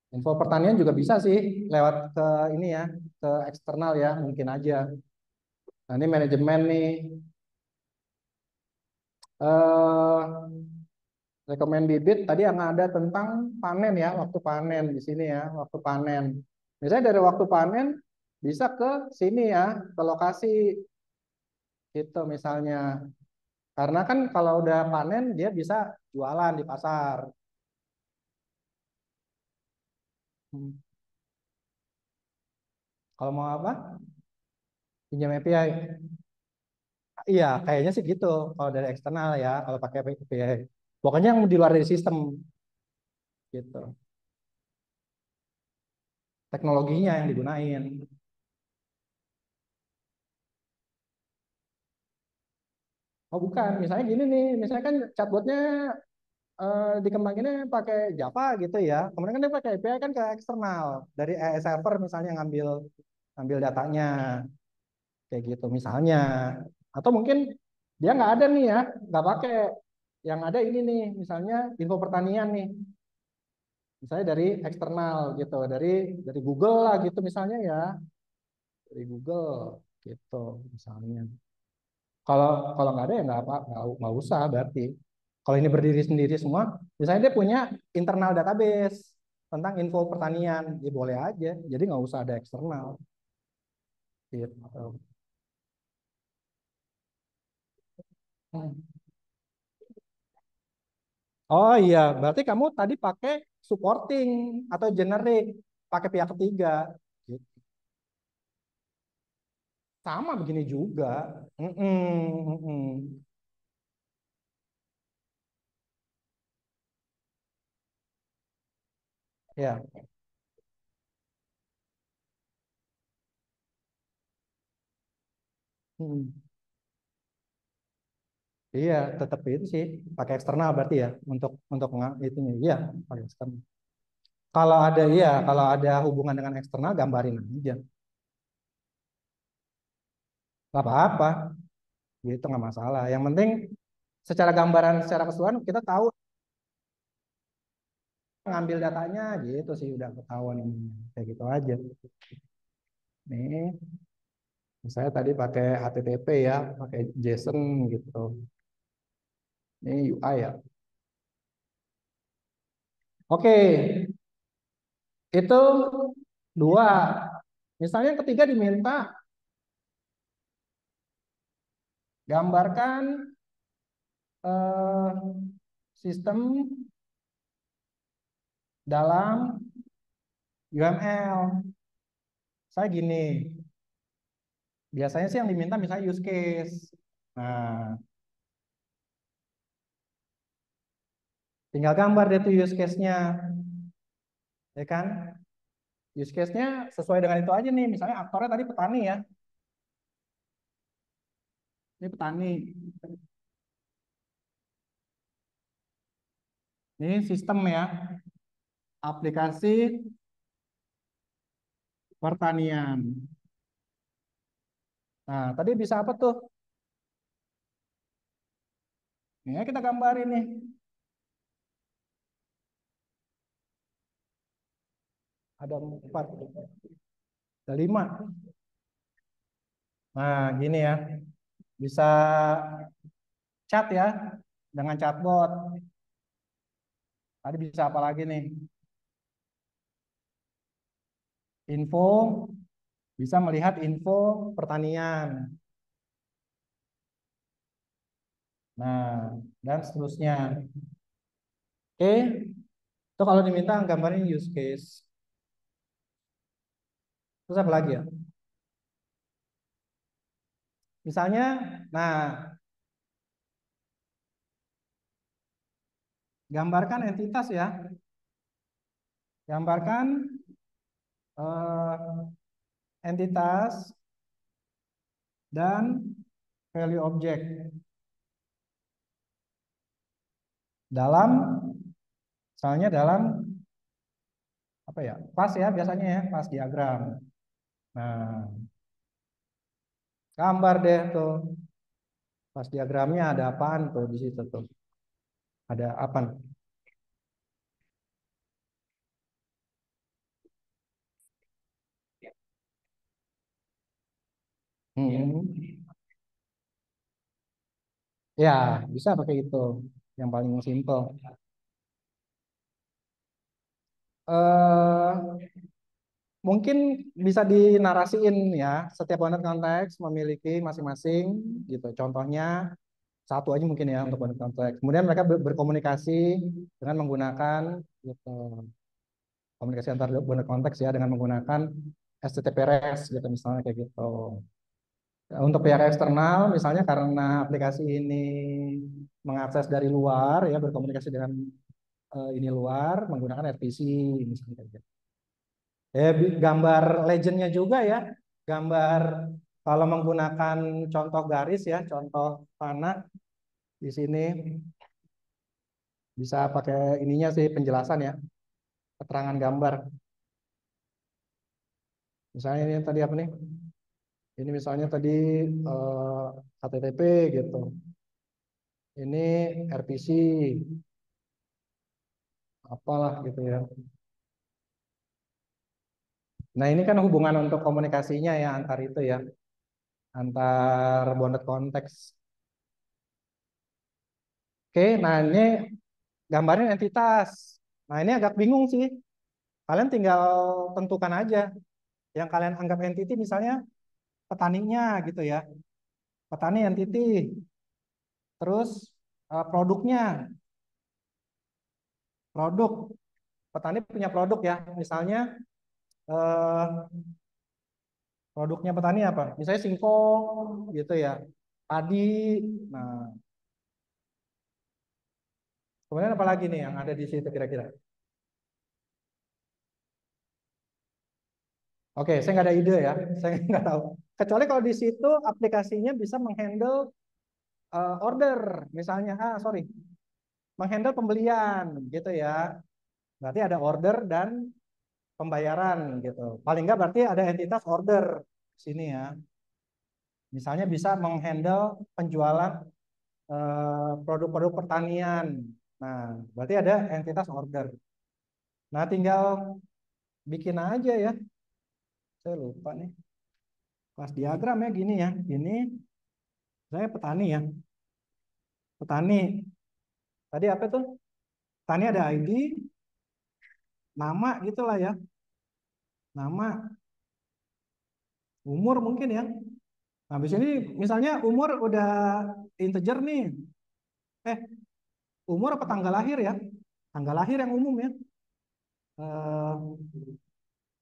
Info pertanian juga bisa sih lewat ke ini ya, ke eksternal ya, mungkin aja. Nah, ini manajemen nih. Eh, rekomen bibit tadi yang ada tentang panen ya, waktu panen di sini ya, waktu panen. Misalnya dari waktu panen bisa ke sini ya, ke lokasi gitu misalnya. Karena kan kalau udah panen dia bisa jualan di pasar. Hmm. Kalau mau apa? Pinjam API. Iya, kayaknya sih gitu. Kalau dari eksternal ya, kalau pakai API. Pokoknya yang di luar dari sistem gitu. Teknologinya yang digunain. Oh bukan, misalnya gini nih, misalnya kan chatbotnya dikembanginnya pakai Java gitu ya. Kemudian kan dia pakai API kan ke eksternal dari AI server misalnya ngambil ngambil datanya kayak gitu misalnya. Atau mungkin dia nggak ada nih ya, nggak pakai. Yang ada ini nih, misalnya info pertanian nih, misalnya dari eksternal gitu, dari Google lah gitu misalnya ya, dari Google gitu misalnya. Kalau kalau nggak ada ya nggak apa nggak usah berarti. Kalau ini berdiri sendiri semua, misalnya dia punya internal database tentang info pertanian, ya boleh aja. Jadi nggak usah ada eksternal. Gitu. Hmm. Oh iya, berarti kamu tadi pakai supporting atau generic, pakai pihak ketiga. Gitu. Sama begini juga. Mm-mm, mm-mm. Ya, mm. Iya, tetap itu sih pakai eksternal berarti ya untuk itunya. Iya, pakai eksternal. Kalau ada iya, kalau ada hubungan dengan eksternal gambarin aja. Gak apa-apa. gitu nggak masalah. Yang penting secara gambaran, secara keseluruhan kita tahu ngambil datanya gitu sih udah ketahuan ini kayak gitu aja. Nih, saya tadi pakai HTTP ya, pakai JSON gitu. Ini UI ya. Oke, itu dua. Misalnya yang ketiga diminta gambarkan eh, sistem dalam UML. Saya gini, biasanya sih yang diminta misalnya use case. Nah, tinggal gambar deh tuh use case-nya, ya kan? Use case-nya sesuai dengan itu aja nih. Misalnya aktornya tadi petani ya. Ini petani. Ini sistem ya, aplikasi pertanian. Nah, tadi bisa apa tuh? Ini kita gambarin nih. Ada empat, ada lima. Nah, gini ya. Bisa chat ya, dengan chatbot. Tadi bisa apa lagi nih? Info, bisa melihat info pertanian. Nah, dan seterusnya. Oke, itu kalau diminta gambarin use case. Terus apa lagi ya? Misalnya, nah, gambarkan entitas ya. Gambarkan entitas dan value object dalam, misalnya dalam apa ya? Kelas ya biasanya ya, kelas diagram. Nah, gambar deh tuh. Kelas diagramnya ada apaan tuh di situ tuh? Ada apa? Hmm. Ya, bisa pakai itu. Yang paling simple. Eh, mungkin bisa dinarasiin ya. Setiap bonus konteks memiliki masing-masing gitu. Contohnya satu aja mungkin ya untuk bonus konteks. Kemudian mereka berkomunikasi dengan menggunakan gitu. Komunikasi antar bonus konteks ya dengan menggunakan HTTP REST gitu misalnya kayak gitu. Untuk pihak eksternal, misalnya karena aplikasi ini mengakses dari luar, ya berkomunikasi dengan ini luar, menggunakan RPC, misalnya kayak gitu. Gambar legendnya juga ya, gambar kalau menggunakan contoh garis ya, contoh panah di sini bisa pakai ininya sih penjelasan ya, keterangan gambar. Misalnya ini tadi apa nih? Ini misalnya tadi HTTP gitu. Ini RPC, apalah gitu ya. Nah, ini kan hubungan untuk komunikasinya ya antar itu ya, antar bounded konteks. Oke, nah ini gambarnya entitas. Nah, ini agak bingung sih. Kalian tinggal tentukan aja yang kalian anggap entity misalnya petaninya gitu ya. Petani entity, terus produknya, produk. Petani punya produk ya. Misalnya eh, produknya petani apa? Misalnya singkong gitu ya. Padi. Nah, kemudian apa lagi nih yang ada di situ kira-kira? Oke, saya nggak ada ide ya, saya nggak tahu. Kecuali kalau di situ aplikasinya bisa menghandle order, misalnya, sorry, menghandle pembelian, gitu ya. Berarti ada order dan pembayaran, gitu. Paling nggak berarti ada entitas order di sini ya. Misalnya bisa menghandle penjualan produk-produk pertanian. Nah, berarti ada entitas order. Nah, tinggal bikin aja ya. Saya lupa nih. Kelas diagram ya gini ya. Ini saya petani ya. Petani. Tadi apa tuh? Petani ada ID, nama gitulah ya. Nama, umur mungkin ya. Nah, habis ini misalnya umur udah integer nih. Eh, umur apa tanggal lahir ya? Tanggal lahir yang umum ya.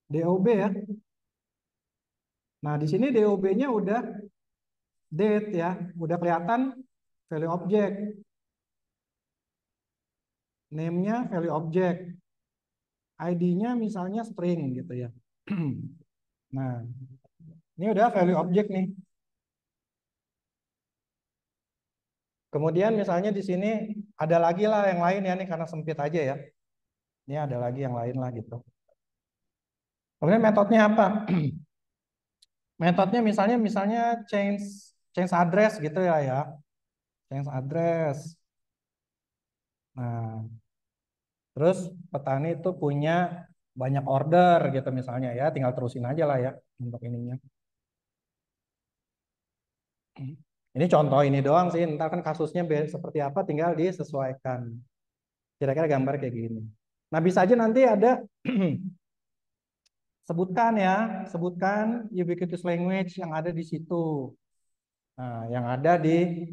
DOB ya. Nah, di sini DOB-nya udah date ya. Udah kelihatan value object. Name-nya value object. ID-nya misalnya string gitu ya. Nah, ini udah value object nih. Kemudian misalnya di sini ada lagi lah yang lain ya nih karena sempit aja ya. Ini ada lagi yang lain lah gitu. Kemudian metodenya apa? Metodenya misalnya change change address gitu ya ya. Change address. Nah, terus petani itu punya banyak order gitu misalnya ya, tinggal terusin aja lah ya untuk ininya. Ini contoh ini doang sih, ntar kan kasusnya seperti apa tinggal disesuaikan. Kira-kira gambar kayak gini. Nah, bisa aja nanti ada sebutkan ya, sebutkan ubiquitous language yang ada di situ. Nah, yang ada di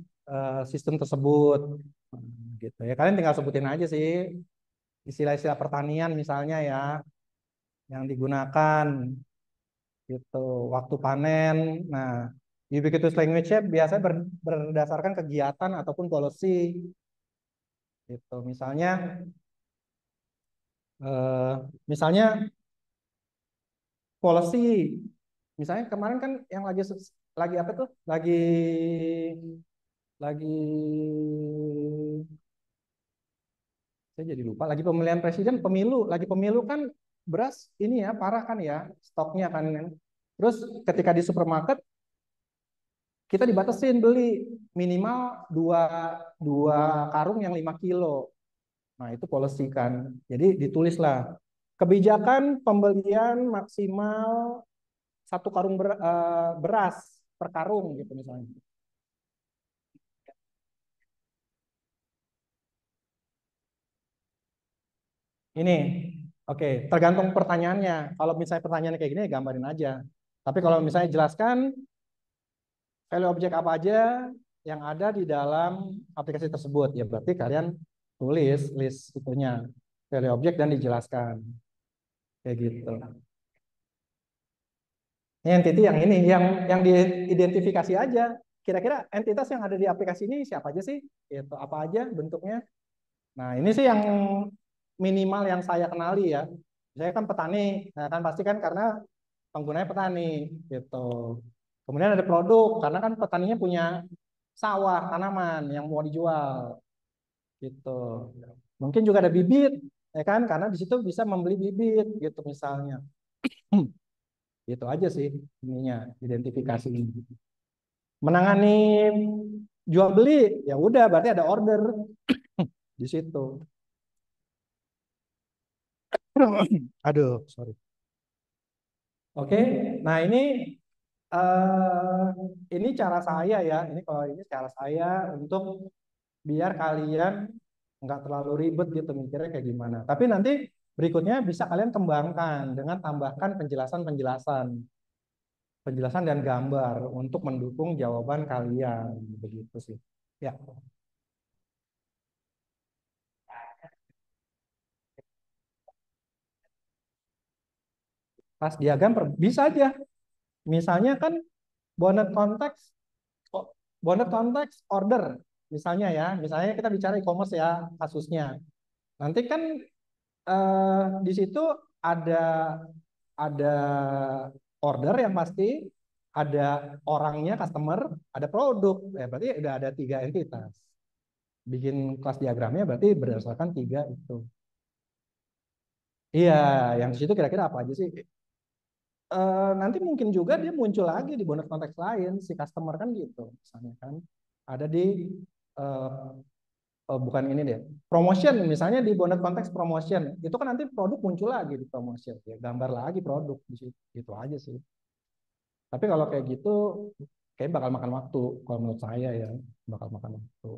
sistem tersebut. Gitu ya. Kalian tinggal sebutin aja sih istilah-istilah pertanian misalnya ya yang digunakan gitu waktu panen. Nah, ubiquitous language-nya biasanya berdasarkan kegiatan ataupun policy gitu. Eh, misalnya policy. Misalnya kemarin kan yang lagi apa tuh? Lagi saya jadi lupa. Lagi pemilihan presiden, lagi pemilu kan beras ini ya parah kan ya stoknya kan. Terus ketika di supermarket kita dibatasin beli minimal dua karung yang 5 kilo. Nah, itu policy kan. Jadi ditulislah kebijakan pembelian maksimal satu karung beras per karung gitu misalnya. Ini, oke, tergantung pertanyaannya. Kalau misalnya pertanyaannya kayak gini, gambarin aja. Tapi kalau misalnya jelaskan value objek apa aja yang ada di dalam aplikasi tersebut, ya berarti kalian tulis list itunya value objek dan dijelaskan kayak gitu. Ini entity yang ini, yang diidentifikasi aja. Kira-kira entitas yang ada di aplikasi ini siapa aja sih? Itu apa aja bentuknya? Nah, ini sih yang minimal yang saya kenali ya. Saya kan petani, nah kan pasti kan karena penggunanya petani gitu. Kemudian ada produk karena kan petaninya punya sawah, tanaman yang mau dijual gitu. Mungkin juga ada bibit ya kan karena di situ bisa membeli bibit gitu misalnya. Itu aja sih ininya identifikasi ini. Menangani jual beli ya udah berarti ada order di situ. Aduh, sorry. Oke, nah ini cara saya ya. Ini kalau ini cara saya untuk biar kalian nggak terlalu ribet gitu mikirnya kayak gimana. Tapi nanti berikutnya bisa kalian kembangkan dengan tambahkan penjelasan-penjelasan, penjelasan dan gambar untuk mendukung jawaban kalian begitu sih. Ya, pas diagram bisa aja. Misalnya kan bounded konteks, bounded konteks order. Misalnya ya, misalnya kita bicara e-commerce ya kasusnya. Nanti kan di situ ada ada order yang pasti, ada orangnya customer, ada produk. Ya, berarti udah ada 3 entitas. Bikin kelas diagramnya berarti berdasarkan 3 itu. Iya, yang di situ kira-kira apa aja sih? nanti mungkin juga dia muncul lagi di bonus konteks lain si customer kan gitu misalnya kan ada di uh, bukan ini deh promotion misalnya di bonus konteks promotion itu kan nanti produk muncul lagi di promotion ya gambar lagi produk di situ itu aja sih tapi kalau kayak gitu kayak bakal makan waktu kalau menurut saya ya bakal makan waktu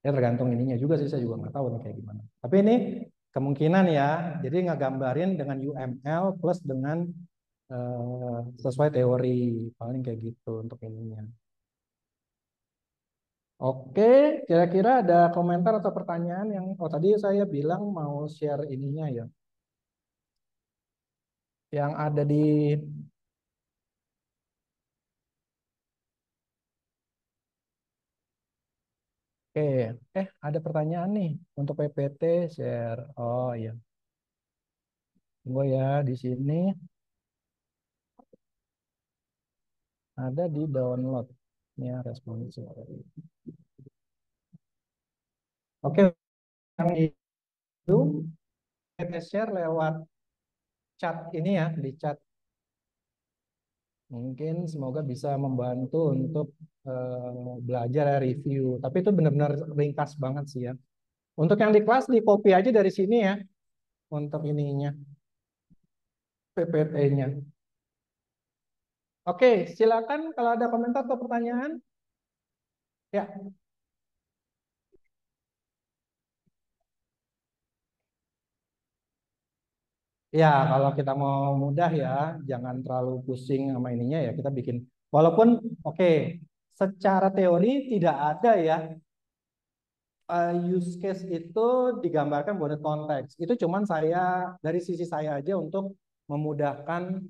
ya tergantung ininya juga sih saya juga nggak tahu nih kayak gimana tapi ini kemungkinan ya jadi ngegambarin dengan UML plus dengan sesuai teori paling kayak gitu untuk ininya. Oke, kira-kira ada komentar atau pertanyaan yang oh tadi saya bilang mau share ininya ya, yang ada di oke, ada pertanyaan nih untuk PPT share. Oh iya, tunggu ya di sini ada di download ya responsif. Oke, yang itu PPT share lewat chat ini ya di chat. Mungkin semoga bisa membantu untuk belajar ya, review. Tapi itu benar-benar ringkas banget sih ya. Untuk yang di kelas di copy aja dari sini ya untuk ininya PPT-nya. Oke, silakan kalau ada komentar atau pertanyaan. Ya, ya kalau kita mau mudah ya, jangan terlalu pusing sama ininya ya. Kita bikin. Walaupun oke, secara teori tidak ada ya use case itu digambarkan bonus konteks. Itu cuman saya dari sisi saya aja untuk memudahkan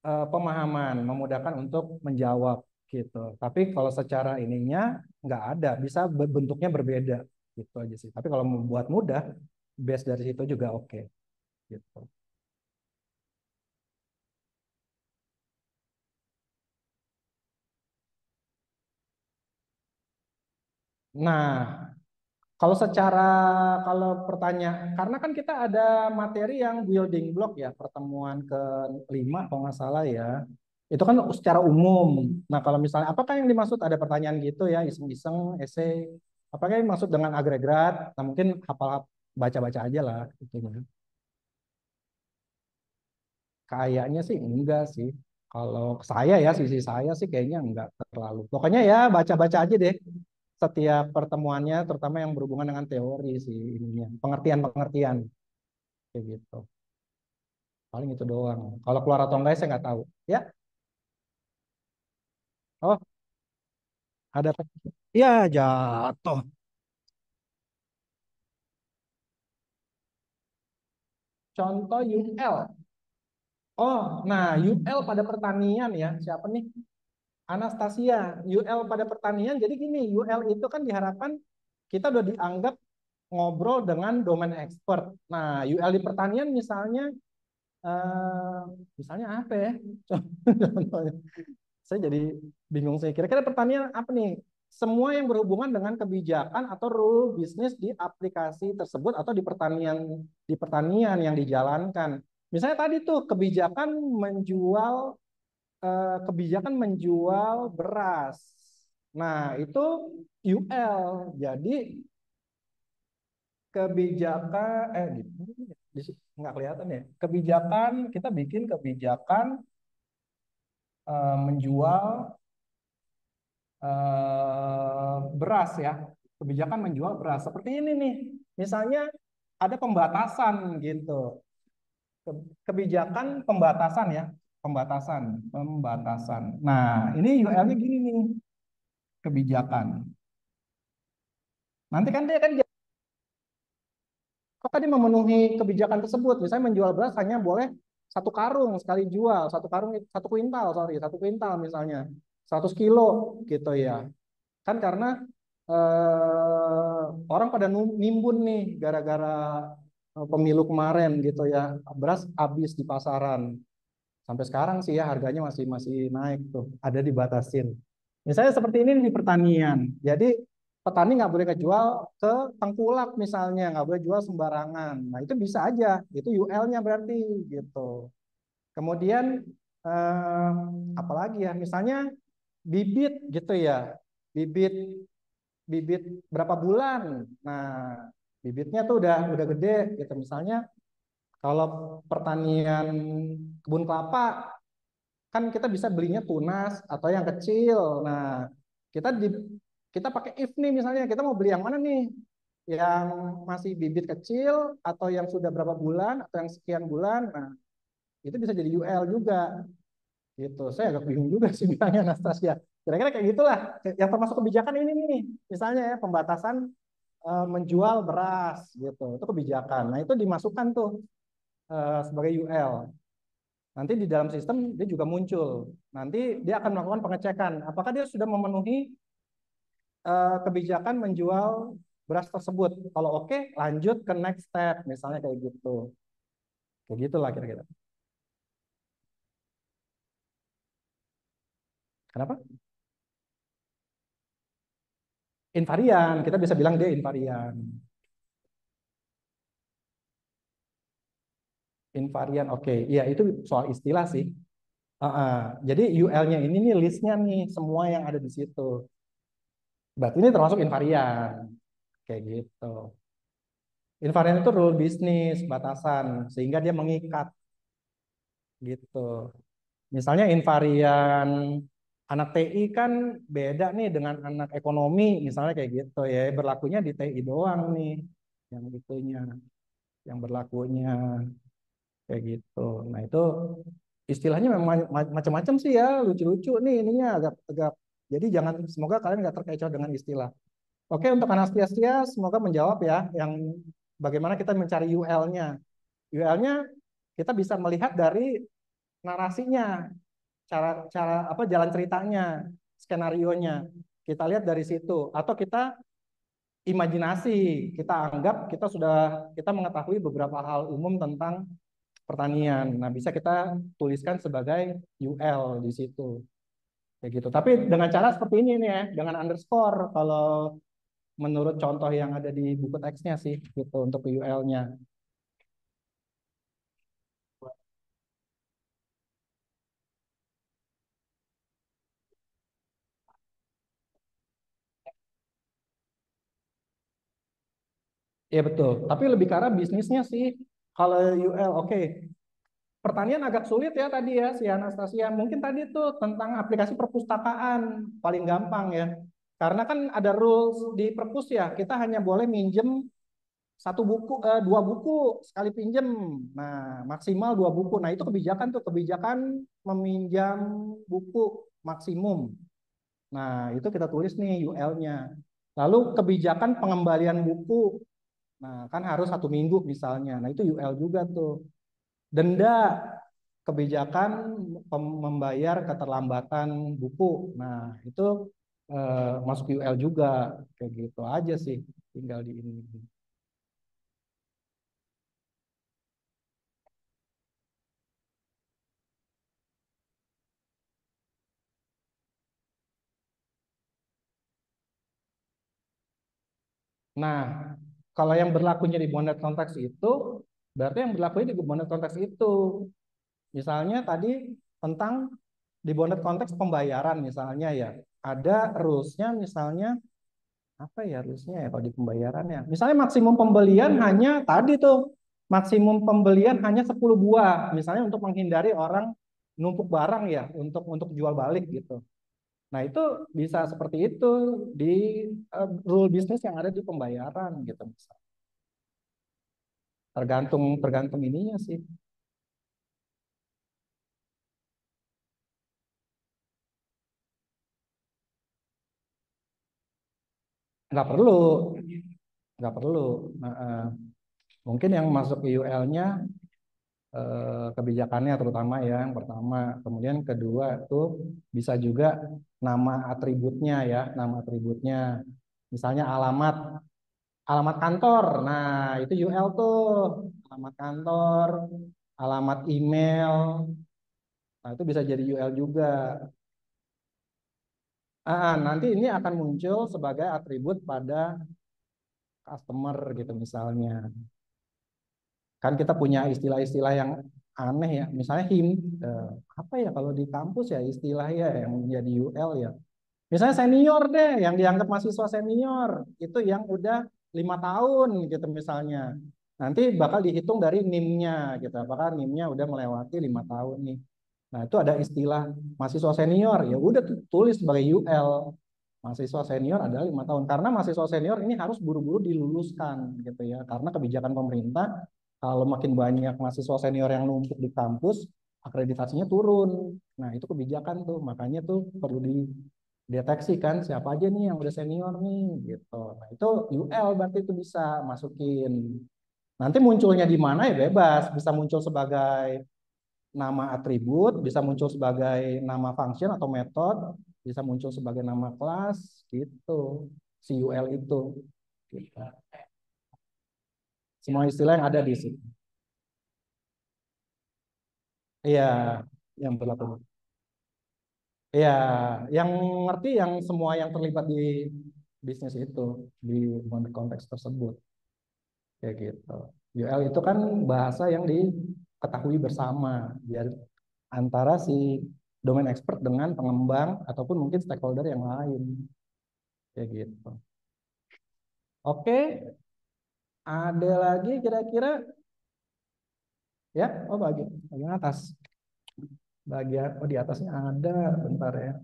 pemahaman, memudahkan untuk menjawab gitu. Tapi kalau secara ininya nggak ada, bisa bentuknya berbeda gitu aja sih. Tapi kalau membuat mudah, base dari situ juga oke gitu. Nah, kalau pertanyaan, karena kan kita ada materi yang building block ya, pertemuan ke-5 kalau nggak salah ya. Itu kan secara umum. Nah, kalau misalnya apakah yang dimaksud ada pertanyaan gitu ya, iseng-iseng, esai, apakah yang dimaksud dengan agregat? Nah, mungkin hafal baca-baca aja lah gitu. Kayaknya sih enggak sih. Kalau saya ya, sisi saya sih kayaknya enggak terlalu. Pokoknya ya baca-baca aja deh setiap pertemuannya, terutama yang berhubungan dengan teori sih ininya, pengertian-pengertian kayak gitu. Paling itu doang. Kalau keluar atau enggak saya nggak tahu. Ya, oh ada. Ya jatuh. Contoh UL. Oh, nah UL pada pertanian ya. Siapa nih? Anastasia. UL pada pertanian. Jadi gini, UL itu kan diharapkan kita udah dianggap ngobrol dengan domain expert. Nah, UL di pertanian eh, misalnya apa ya? Contohnya. Saya jadi bingung sih. Kira-kira pertanian apa nih? Semua yang berhubungan dengan kebijakan atau rule bisnis di aplikasi tersebut atau di pertanian yang dijalankan. Misalnya tadi tuh kebijakan menjual beras. Nah, itu UL. Jadi kebijakan nggak kelihatan ya. Kebijakan kita bikin kebijakan menjual beras ya. Kebijakan menjual beras. Seperti ini nih. Misalnya ada pembatasan gitu. Kebijakan pembatasan ya. Pembatasan. Nah, ini UL-nya gini nih. Kebijakan. Nanti kan dia kan kok tadi memenuhi kebijakan tersebut. Misalnya menjual beras hanya boleh satu karung sekali jual, satu karung satu kuintal, sorry, satu kuintal misalnya, 100 kilo gitu ya. Kan karena orang pada nimbun nih gara-gara pemilu kemarin gitu ya. Beras habis di pasaran. Sampai sekarang sih ya harganya masih masih naik tuh, ada dibatasin. Misalnya seperti ini di pertanian. Jadi petani nggak boleh kejual ke tengkulak misalnya, nggak boleh jual sembarangan. Nah itu bisa aja, itu UL-nya berarti gitu. Kemudian eh, apalagi ya, misalnya bibit gitu ya, bibit bibit berapa bulan. Nah, bibitnya tuh udah gede gitu. Misalnya kalau pertanian kebun kelapa kan kita bisa belinya tunas atau yang kecil. Nah, kita di kita pakai if nih misalnya kita mau beli yang mana nih? Yang masih bibit kecil atau yang sudah berapa bulan atau yang sekian bulan. Nah, itu bisa jadi UL juga gitu. Saya agak bingung juga sih bilangnya Anastasia. Kira-kira kayak gitulah. Yang termasuk kebijakan ini nih. Misalnya ya pembatasan menjual beras gitu. Itu kebijakan. Nah, itu dimasukkan tuh sebagai UL. Nanti di dalam sistem dia juga muncul. Nanti dia akan melakukan pengecekan apakah dia sudah memenuhi kebijakan menjual beras tersebut. Kalau oke, lanjut ke next step, misalnya kayak gitu. Kayak gitulah kira-kira. Kenapa? Invarian, kita bisa bilang dia invarian. Invarian, oke. Iya, itu soal istilah sih. Jadi UL-nya ini nih listnya nih, semua yang ada di situ. Berarti ini termasuk invarian. Kayak gitu. Invarian itu rule bisnis, batasan, sehingga dia mengikat gitu. Misalnya invarian anak TI kan beda nih dengan anak ekonomi, misalnya kayak gitu ya. Berlakunya di TI doang nih, yang itunya, yang berlakunya kayak gitu. Nah itu istilahnya memang macam-macam sih ya, lucu-lucu nih ininya agak-agak. Jadi jangan, semoga kalian nggak terkecoh dengan istilah. Oke, untuk Anastasia, semoga menjawab ya, yang bagaimana kita mencari UL-nya. UL-nya kita bisa melihat dari narasinya, cara cara apa jalan ceritanya, skenario-nya. Kita lihat dari situ atau kita imajinasi, kita anggap kita mengetahui beberapa hal umum tentang pertanian. Nah, bisa kita tuliskan sebagai UL di situ. Kayak gitu. Tapi dengan cara seperti ini nih ya, dengan underscore kalau menurut contoh yang ada di buku teksnya sih gitu untuk UL-nya. Iya betul. Tapi lebih ke arah bisnisnya sih. Kalau UL, oke. Pertanian agak sulit ya tadi ya si Anastasia. Mungkin tadi tuh tentang aplikasi perpustakaan paling gampang ya. Karena kan ada rules di perpus ya. Kita hanya boleh minjem satu buku, dua buku sekali pinjem. Nah, maksimal dua buku. Nah, itu kebijakan tuh kebijakan meminjam buku maksimum. Nah, itu kita tulis nih UL-nya. Lalu kebijakan pengembalian buku. Nah, kan harus satu minggu misalnya. Nah, itu UL juga tuh. Denda kebijakan membayar keterlambatan buku. Nah, itu masuk UL juga. Kayak gitu aja sih. Tinggal di ini. Nah, kalau yang berlakunya di bonded konteks itu, berarti yang berlakunya di bonded konteks itu. Misalnya tadi tentang di bonded konteks pembayaran misalnya ya, ada rules-nya misalnya apa ya rules-nya ya kalau di pembayaran ya. Misalnya maksimum pembelian hanya tadi tuh, maksimum pembelian hanya 10 buah, misalnya untuk menghindari orang numpuk barang ya, untuk jual balik gitu. Nah, itu bisa seperti itu di rule bisnis yang ada di pembayaran gitu. Tergantung tergantung ininya sih. Nggak perlu, nggak perlu. Nah, mungkin yang masuk ke UL-nya kebijakannya terutama ya yang pertama. Kemudian kedua itu bisa juga nama atributnya ya, nama atributnya. Misalnya alamat, alamat kantor. Nah, itu UL tuh. Alamat kantor, alamat email. Nah, itu bisa jadi UL juga. Nanti ini akan muncul sebagai atribut pada customer gitu misalnya. Kan kita punya istilah-istilah yang aneh ya. Misalnya apa ya kalau di kampus ya istilahnya yang jadi UL ya. Misalnya senior deh, yang dianggap mahasiswa senior itu yang udah 5 tahun gitu misalnya. Nanti bakal dihitung dari NIM-nya gitu. Apakah NIM-nya udah melewati 5 tahun nih. Nah itu ada istilah mahasiswa senior ya udah tulis sebagai UL. Mahasiswa senior adalah 5 tahun karena mahasiswa senior ini harus buru-buru diluluskan gitu ya. Karena kebijakan pemerintah kalau makin banyak mahasiswa senior yang numpuk di kampus, akreditasinya turun. Nah itu kebijakan tuh, makanya tuh perlu dideteksi kan siapa aja nih yang udah senior nih gitu. Nah itu UL berarti itu bisa masukin. Nanti munculnya di mana ya bebas, bisa muncul sebagai nama atribut, bisa muncul sebagai nama function atau metode, bisa muncul sebagai nama kelas gitu. Si UL itu. Gitu. Semua istilah yang ada di situ. Iya, yang berlaku. Iya, yang ngerti yang semua yang terlibat di bisnis itu di konteks tersebut kayak gitu. UL itu kan bahasa yang diketahui bersama biar antara si domain expert dengan pengembang ataupun mungkin stakeholder yang lain kayak gitu. Oke, ada lagi kira-kira ya? Oh bagian atas. Bagian oh di atasnya ada, bentar ya.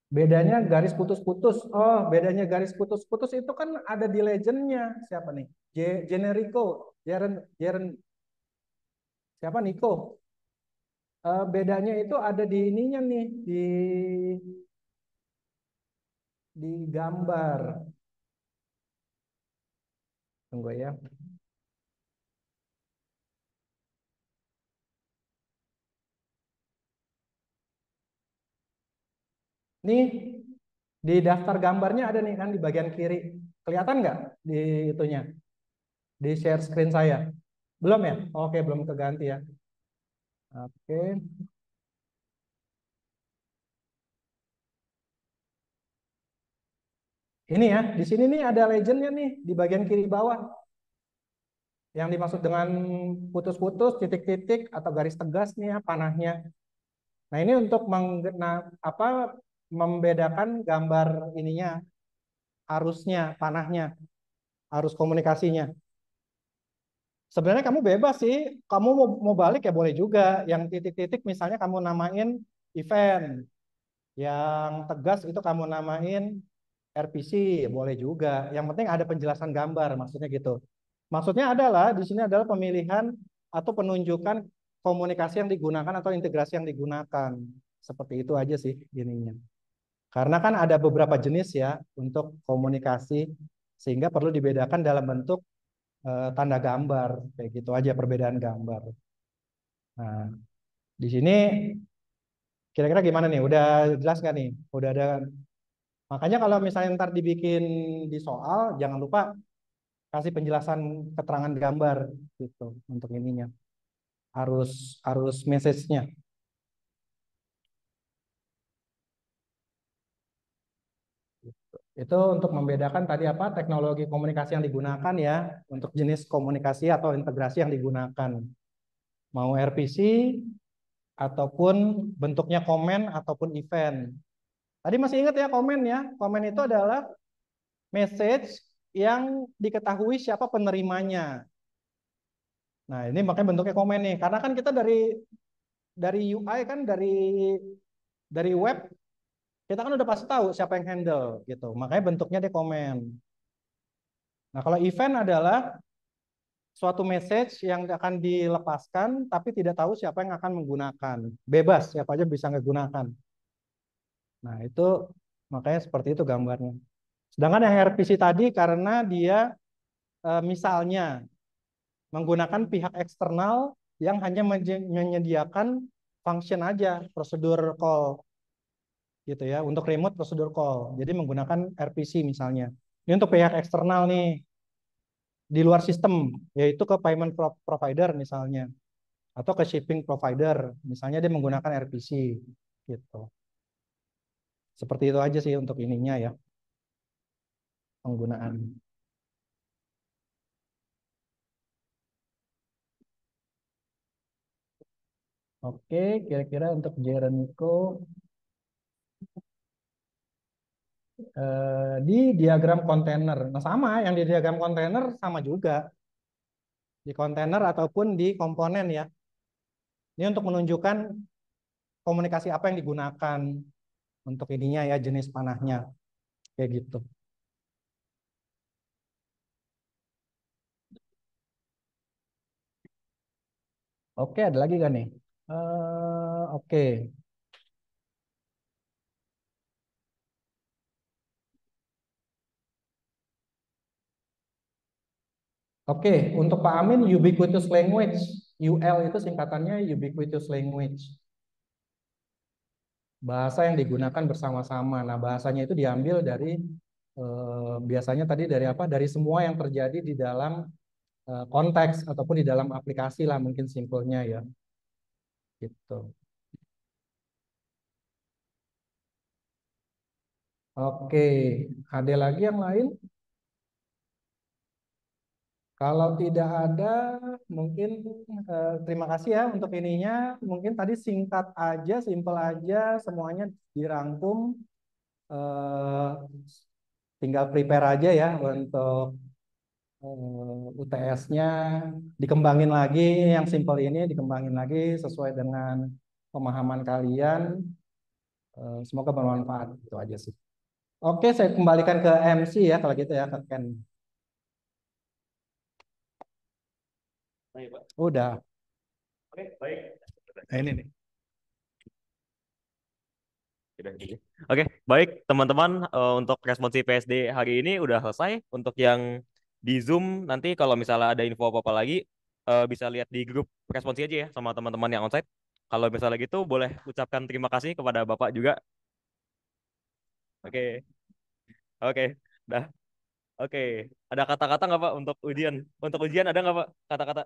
Bedanya garis putus-putus. Oh, bedanya garis putus-putus itu kan ada di legendnya. Siapa nih? Generico. Jeren, Jeren, siapa Nico? Bedanya itu ada di ininya nih, di gambar. Tunggu ya. Nih, di daftar gambarnya ada nih kan di bagian kiri. Kelihatan nggak di itunya? Di share screen saya. Belum ya? Oke, belum keganti ya. Oke. Ini ya, di sini nih ada legendnya nih di bagian kiri bawah. Yang dimaksud dengan putus-putus, titik-titik atau garis tegas nih ya panahnya. Nah ini untuk membedakan gambar ininya, arusnya, panahnya, arus komunikasinya. Sebenarnya kamu bebas sih, kamu mau balik ya boleh juga. Yang titik-titik misalnya kamu namain event, yang tegas itu kamu namain RPC, boleh juga. Yang penting ada penjelasan gambar, maksudnya gitu. Maksudnya adalah di sini adalah pemilihan atau penunjukan komunikasi yang digunakan atau integrasi yang digunakan. Seperti itu aja sih ininya. Karena kan ada beberapa jenis ya untuk komunikasi sehingga perlu dibedakan dalam bentuk tanda gambar. Kayak gitu aja perbedaan gambar. Nah, di sini kira-kira gimana nih? Udah jelas nggak nih? Udah ada. Makanya kalau misalnya ntar dibikin di soal, jangan lupa kasih penjelasan keterangan gambar gitu untuk ininya. Harus harus message-nya. Itu untuk membedakan tadi apa teknologi komunikasi yang digunakan ya untuk jenis komunikasi atau integrasi yang digunakan. Mau RPC ataupun bentuknya komen ataupun event. Tadi masih ingat ya komen ya. Komen itu adalah message yang diketahui siapa penerimanya. Nah, ini makanya bentuknya komen nih. Karena kan kita dari UI kan dari web kita kan udah pasti tahu siapa yang handle gitu. Makanya bentuknya dia komen. Nah, kalau event adalah suatu message yang akan dilepaskan tapi tidak tahu siapa yang akan menggunakan. Bebas, siapa aja bisa menggunakan. Nah, itu makanya seperti itu gambarnya. Sedangkan yang RPC tadi karena dia misalnya menggunakan pihak eksternal yang hanya menyediakan function aja, prosedur call gitu ya, untuk remote prosedur call. Jadi menggunakan RPC misalnya. Ini untuk pihak eksternal nih di luar sistem, yaitu ke payment provider misalnya, atau ke shipping provider, misalnya dia menggunakan RPC gitu. Seperti itu aja sih untuk ininya ya, penggunaan. Oke, kira-kira untuk Jericho di diagram kontainer. Nah, sama yang di diagram kontainer sama juga di kontainer ataupun di komponen ya. Ini untuk menunjukkan komunikasi apa yang digunakan untuk ininya ya, jenis panahnya kayak gitu. Oke, ada lagi gak nih? Oke. Oke, untuk Pak Amin, ubiquitous language. UL itu singkatannya ubiquitous language. Bahasa yang digunakan bersama-sama. Nah, bahasanya itu diambil dari biasanya tadi dari apa? Dari semua yang terjadi di dalam konteks ataupun di dalam aplikasi lah mungkin simpelnya ya. Gitu. Oke, ada lagi yang lain? Kalau tidak ada, mungkin terima kasih ya untuk ininya. Mungkin tadi singkat aja, simpel aja, semuanya dirangkum. Eh, Tinggal prepare aja ya untuk UTS-nya. Dikembangin lagi, yang simpel ini dikembangin lagi sesuai dengan pemahaman kalian. Semoga bermanfaat. Itu aja sih. Oke, saya kembalikan ke MC ya kalau gitu ya, Kak Ken. Baik, Pak. Udah. Oke, baik. Nah, ini nih. Sudah gitu. Oke, baik teman-teman, untuk responsi PSD hari ini udah selesai. Untuk yang di Zoom nanti kalau misalnya ada info apa-apa lagi, bisa lihat di grup responsi aja ya sama teman-teman yang onsite. Kalau misalnya gitu boleh ucapkan terima kasih kepada Bapak juga. Oke, oke, dah. Oke, ada kata-kata nggak Pak untuk ujian? Untuk ujian ada nggak Pak kata-kata?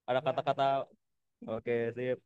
Ada kata-kata? Oke, sip.